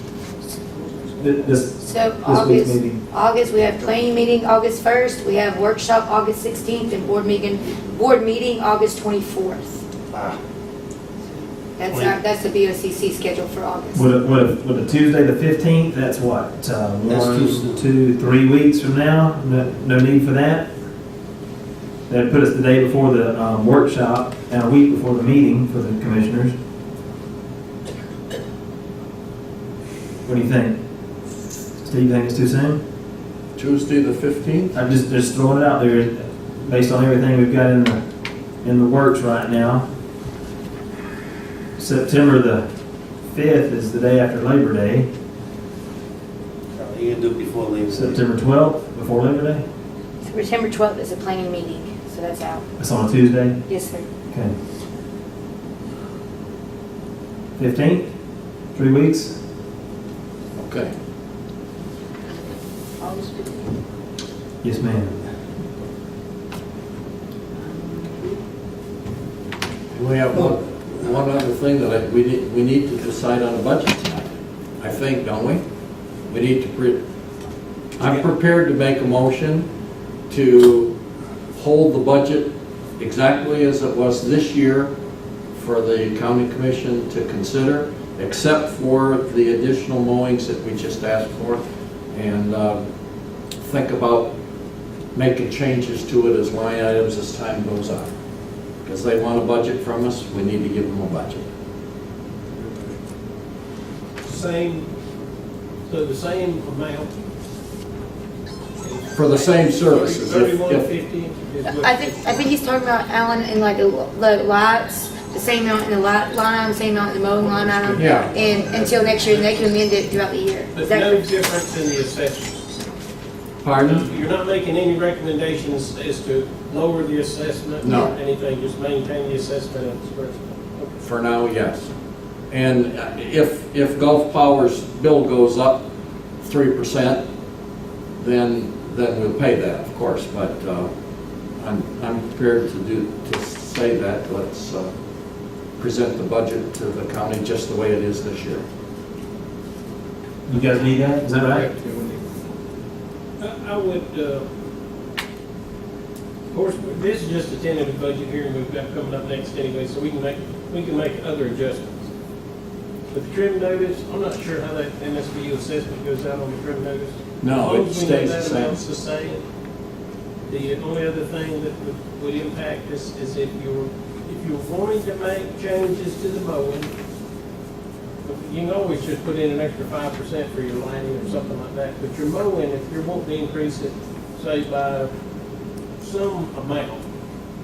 Speaker 1: this
Speaker 7: So
Speaker 1: week's
Speaker 7: August,
Speaker 1: meeting?
Speaker 7: we have planning meeting August 1st, we have workshop August 16th, and board meeting August 24th. That's the BOCC schedule for August.
Speaker 1: Would a Tuesday the 15th, that's what,
Speaker 8: That's too soon.
Speaker 1: 1, 2, 3 weeks from now? No need for that? That'd put us the day before the workshop and a week before the meeting for the commissioners. What do you think? Steve, you think it's too soon?
Speaker 4: Tuesday, the 15th?
Speaker 1: I'm just throwing it out there, based on everything we've got in the works right now. September the 5th is the day after Labor Day.
Speaker 8: You can do it before Labor Day.
Speaker 1: September 12th, before Labor Day?
Speaker 7: September 12th is a planning meeting, so that's out.
Speaker 1: That's on a Tuesday?
Speaker 7: Yes, sir.
Speaker 1: Okay. 15th, 3 weeks?
Speaker 4: Okay.
Speaker 7: August 15th.
Speaker 1: Yes, ma'am.
Speaker 4: We have one other thing that we need to decide on a budget tonight, I think, don't we? We need to, I'm prepared to make a motion to hold the budget exactly as it was this year for the county commission to consider, except for the additional mowings that we just asked for, and think about making changes to it as line items as time goes on. Because they want a budget from us, we need to give them a budget.
Speaker 10: So the same amount?
Speaker 4: For the same services. if-
Speaker 10: 3150?
Speaker 7: I think he's talking about, Alan, in like the lights, the same amount in the light line item, same amount in the mowing line item.
Speaker 4: Yeah.
Speaker 7: And until next year, and they can amend it throughout the year.
Speaker 10: But
Speaker 7: Is that
Speaker 10: no
Speaker 7: correct?
Speaker 10: difference in the assessment?
Speaker 4: Pardon?
Speaker 10: You're not making any recommendations as to lower the assessment?
Speaker 4: No.
Speaker 10: Or anything, just maintain the assessment of the spreadsheet?
Speaker 4: For now, yes. And if Gulf Power's bill goes up 3%, then we'll pay that, of course, but I'm prepared to say that. Let's present the budget to the county just the way it is this year.
Speaker 1: You guys need that? Is that right?
Speaker 10: I would, of course, this is just a tentative budget hearing we've got coming up next anyway, so we can make other adjustments. With the trim notice, I'm not sure how that MSBU assessment goes out on the trim notice.
Speaker 4: No, it stays the same.
Speaker 10: It's the same. The only other thing that would impact this is if you're wanting to make changes to the mowing, you can always just put in an extra 5% for your lighting or something like that. But your mowing, if you're wanting to increase it, say by some amount,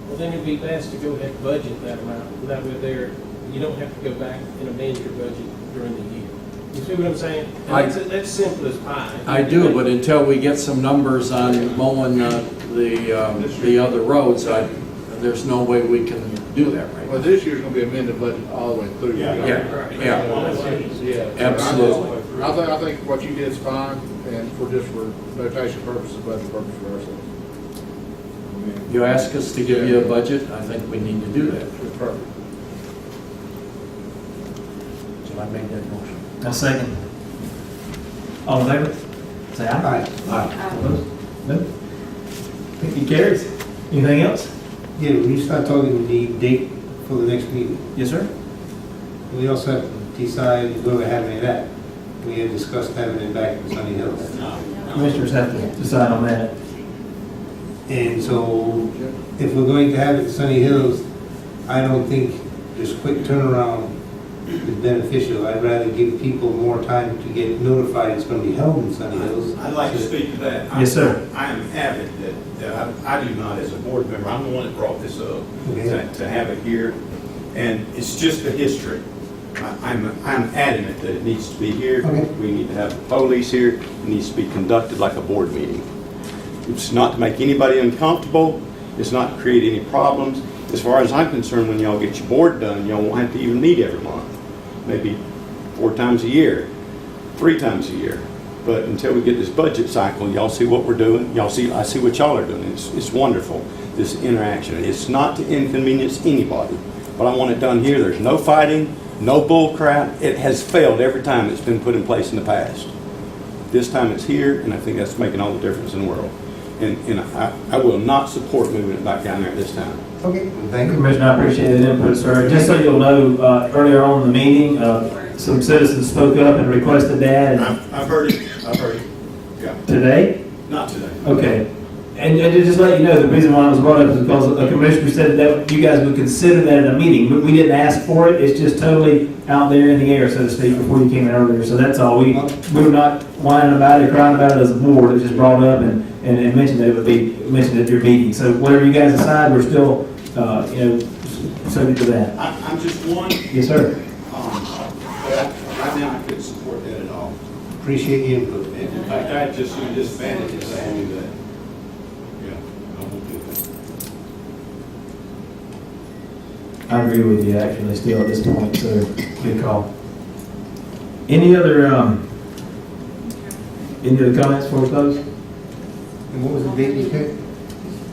Speaker 10: well then it'd be best to go ahead and budget that amount. That way there, you don't have to go back and amend your budget during the year. You see what I'm saying? And that's simple as pie.
Speaker 4: I do, but until we get some numbers on mowing the other roads, there's no way we can do that right now.
Speaker 6: Well, this year's gonna be amended budget all the way through.
Speaker 4: Yeah. Absolutely.
Speaker 6: I think what you did is fine, and for notation purposes, budget purposes for ourselves.
Speaker 4: You ask us to give you a budget, I think we need to do that.
Speaker 6: It's perfect.
Speaker 4: So I made that motion.
Speaker 1: I'll second. All in favor? Say aye.
Speaker 8: Aye.
Speaker 1: Opposed? No? Think it carries. Anything else?
Speaker 8: Yeah, when you start talking the date for the next meeting,
Speaker 1: Yes, sir.
Speaker 8: we also have to decide where we're having it at. We had discussed having it back in Sunny Hills.
Speaker 1: Commissioners have to decide on that.
Speaker 8: And so, if we're going to have it in Sunny Hills, I don't think this quick turnaround is beneficial. I'd rather give people more time to get notified it's going to be held in Sunny Hills.
Speaker 17: I'd like to speak to that.
Speaker 1: Yes, sir.
Speaker 17: I am avid that I do not, as a board member, I'm the one that brought this up,
Speaker 8: Okay.
Speaker 17: to have it here. And it's just the history. I'm adamant that it needs to be here.
Speaker 8: Okay.
Speaker 17: We need to have the police here. It needs to be conducted like a board meeting. It's not to make anybody uncomfortable. It's not to create any problems. As far as I'm concerned, when y'all get your board done, y'all won't have to even meet every month. Maybe 4 times a year, 3 times a year. But until we get this budget cycle, y'all see what we're doing. I see what y'all are doing. It's wonderful, this interaction. It's not to inconvenience anybody, but I want it done here. There's no fighting. No bull crap. It has failed every time it's been put in place in the past. This time it's here, and I think that's making all the difference in the world. And I will not support moving it back down there this time.
Speaker 1: Okay. Thank you, Commissioner. I appreciate the input, sir. Just so you'll know, earlier on in the meeting, some citizens spoke up and requested that. And
Speaker 17: I've heard it. I've heard it. Yeah.
Speaker 1: today?
Speaker 17: Not today.
Speaker 1: Okay. And to just let you know, the reason why it was brought up is because a commissioner said that you guys would consider that at a meeting. We didn't ask for it. It's just totally out there in the air, so to speak, before you came in earlier. So that's all. We were not whining about it, crying about it as a board. It was just brought up and mentioned that it would be mentioned at your meeting. So whatever you guys decide, we're still, subject to that.
Speaker 17: I'm just one.
Speaker 1: Yes, sir.
Speaker 17: But right now I couldn't support that at all.
Speaker 8: Appreciate your input.
Speaker 17: In fact, I just disbanded it saying that, yeah, I won't do that.
Speaker 1: I agree with you, actually, still at this point, so good call. Any other comments before we close?
Speaker 8: And what was the date you picked?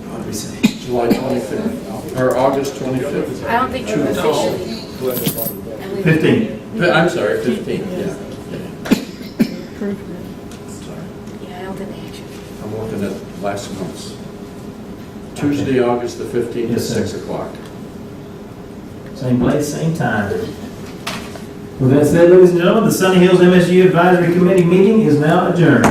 Speaker 1: What did we say?
Speaker 4: July 25th, or August 25th.
Speaker 7: I don't think we're officially.
Speaker 1: 15.
Speaker 4: I'm sorry, 15th, yeah.
Speaker 7: Yeah, I don't think they actually.
Speaker 4: I'm looking at last month's. Tuesday, August the 15th at
Speaker 1: Yes, sir.
Speaker 4: 6 o'clock.
Speaker 1: Same place, same time. With that said, ladies and gentlemen, the Sunny Hills MSU Advisory Committee meeting is now adjourned.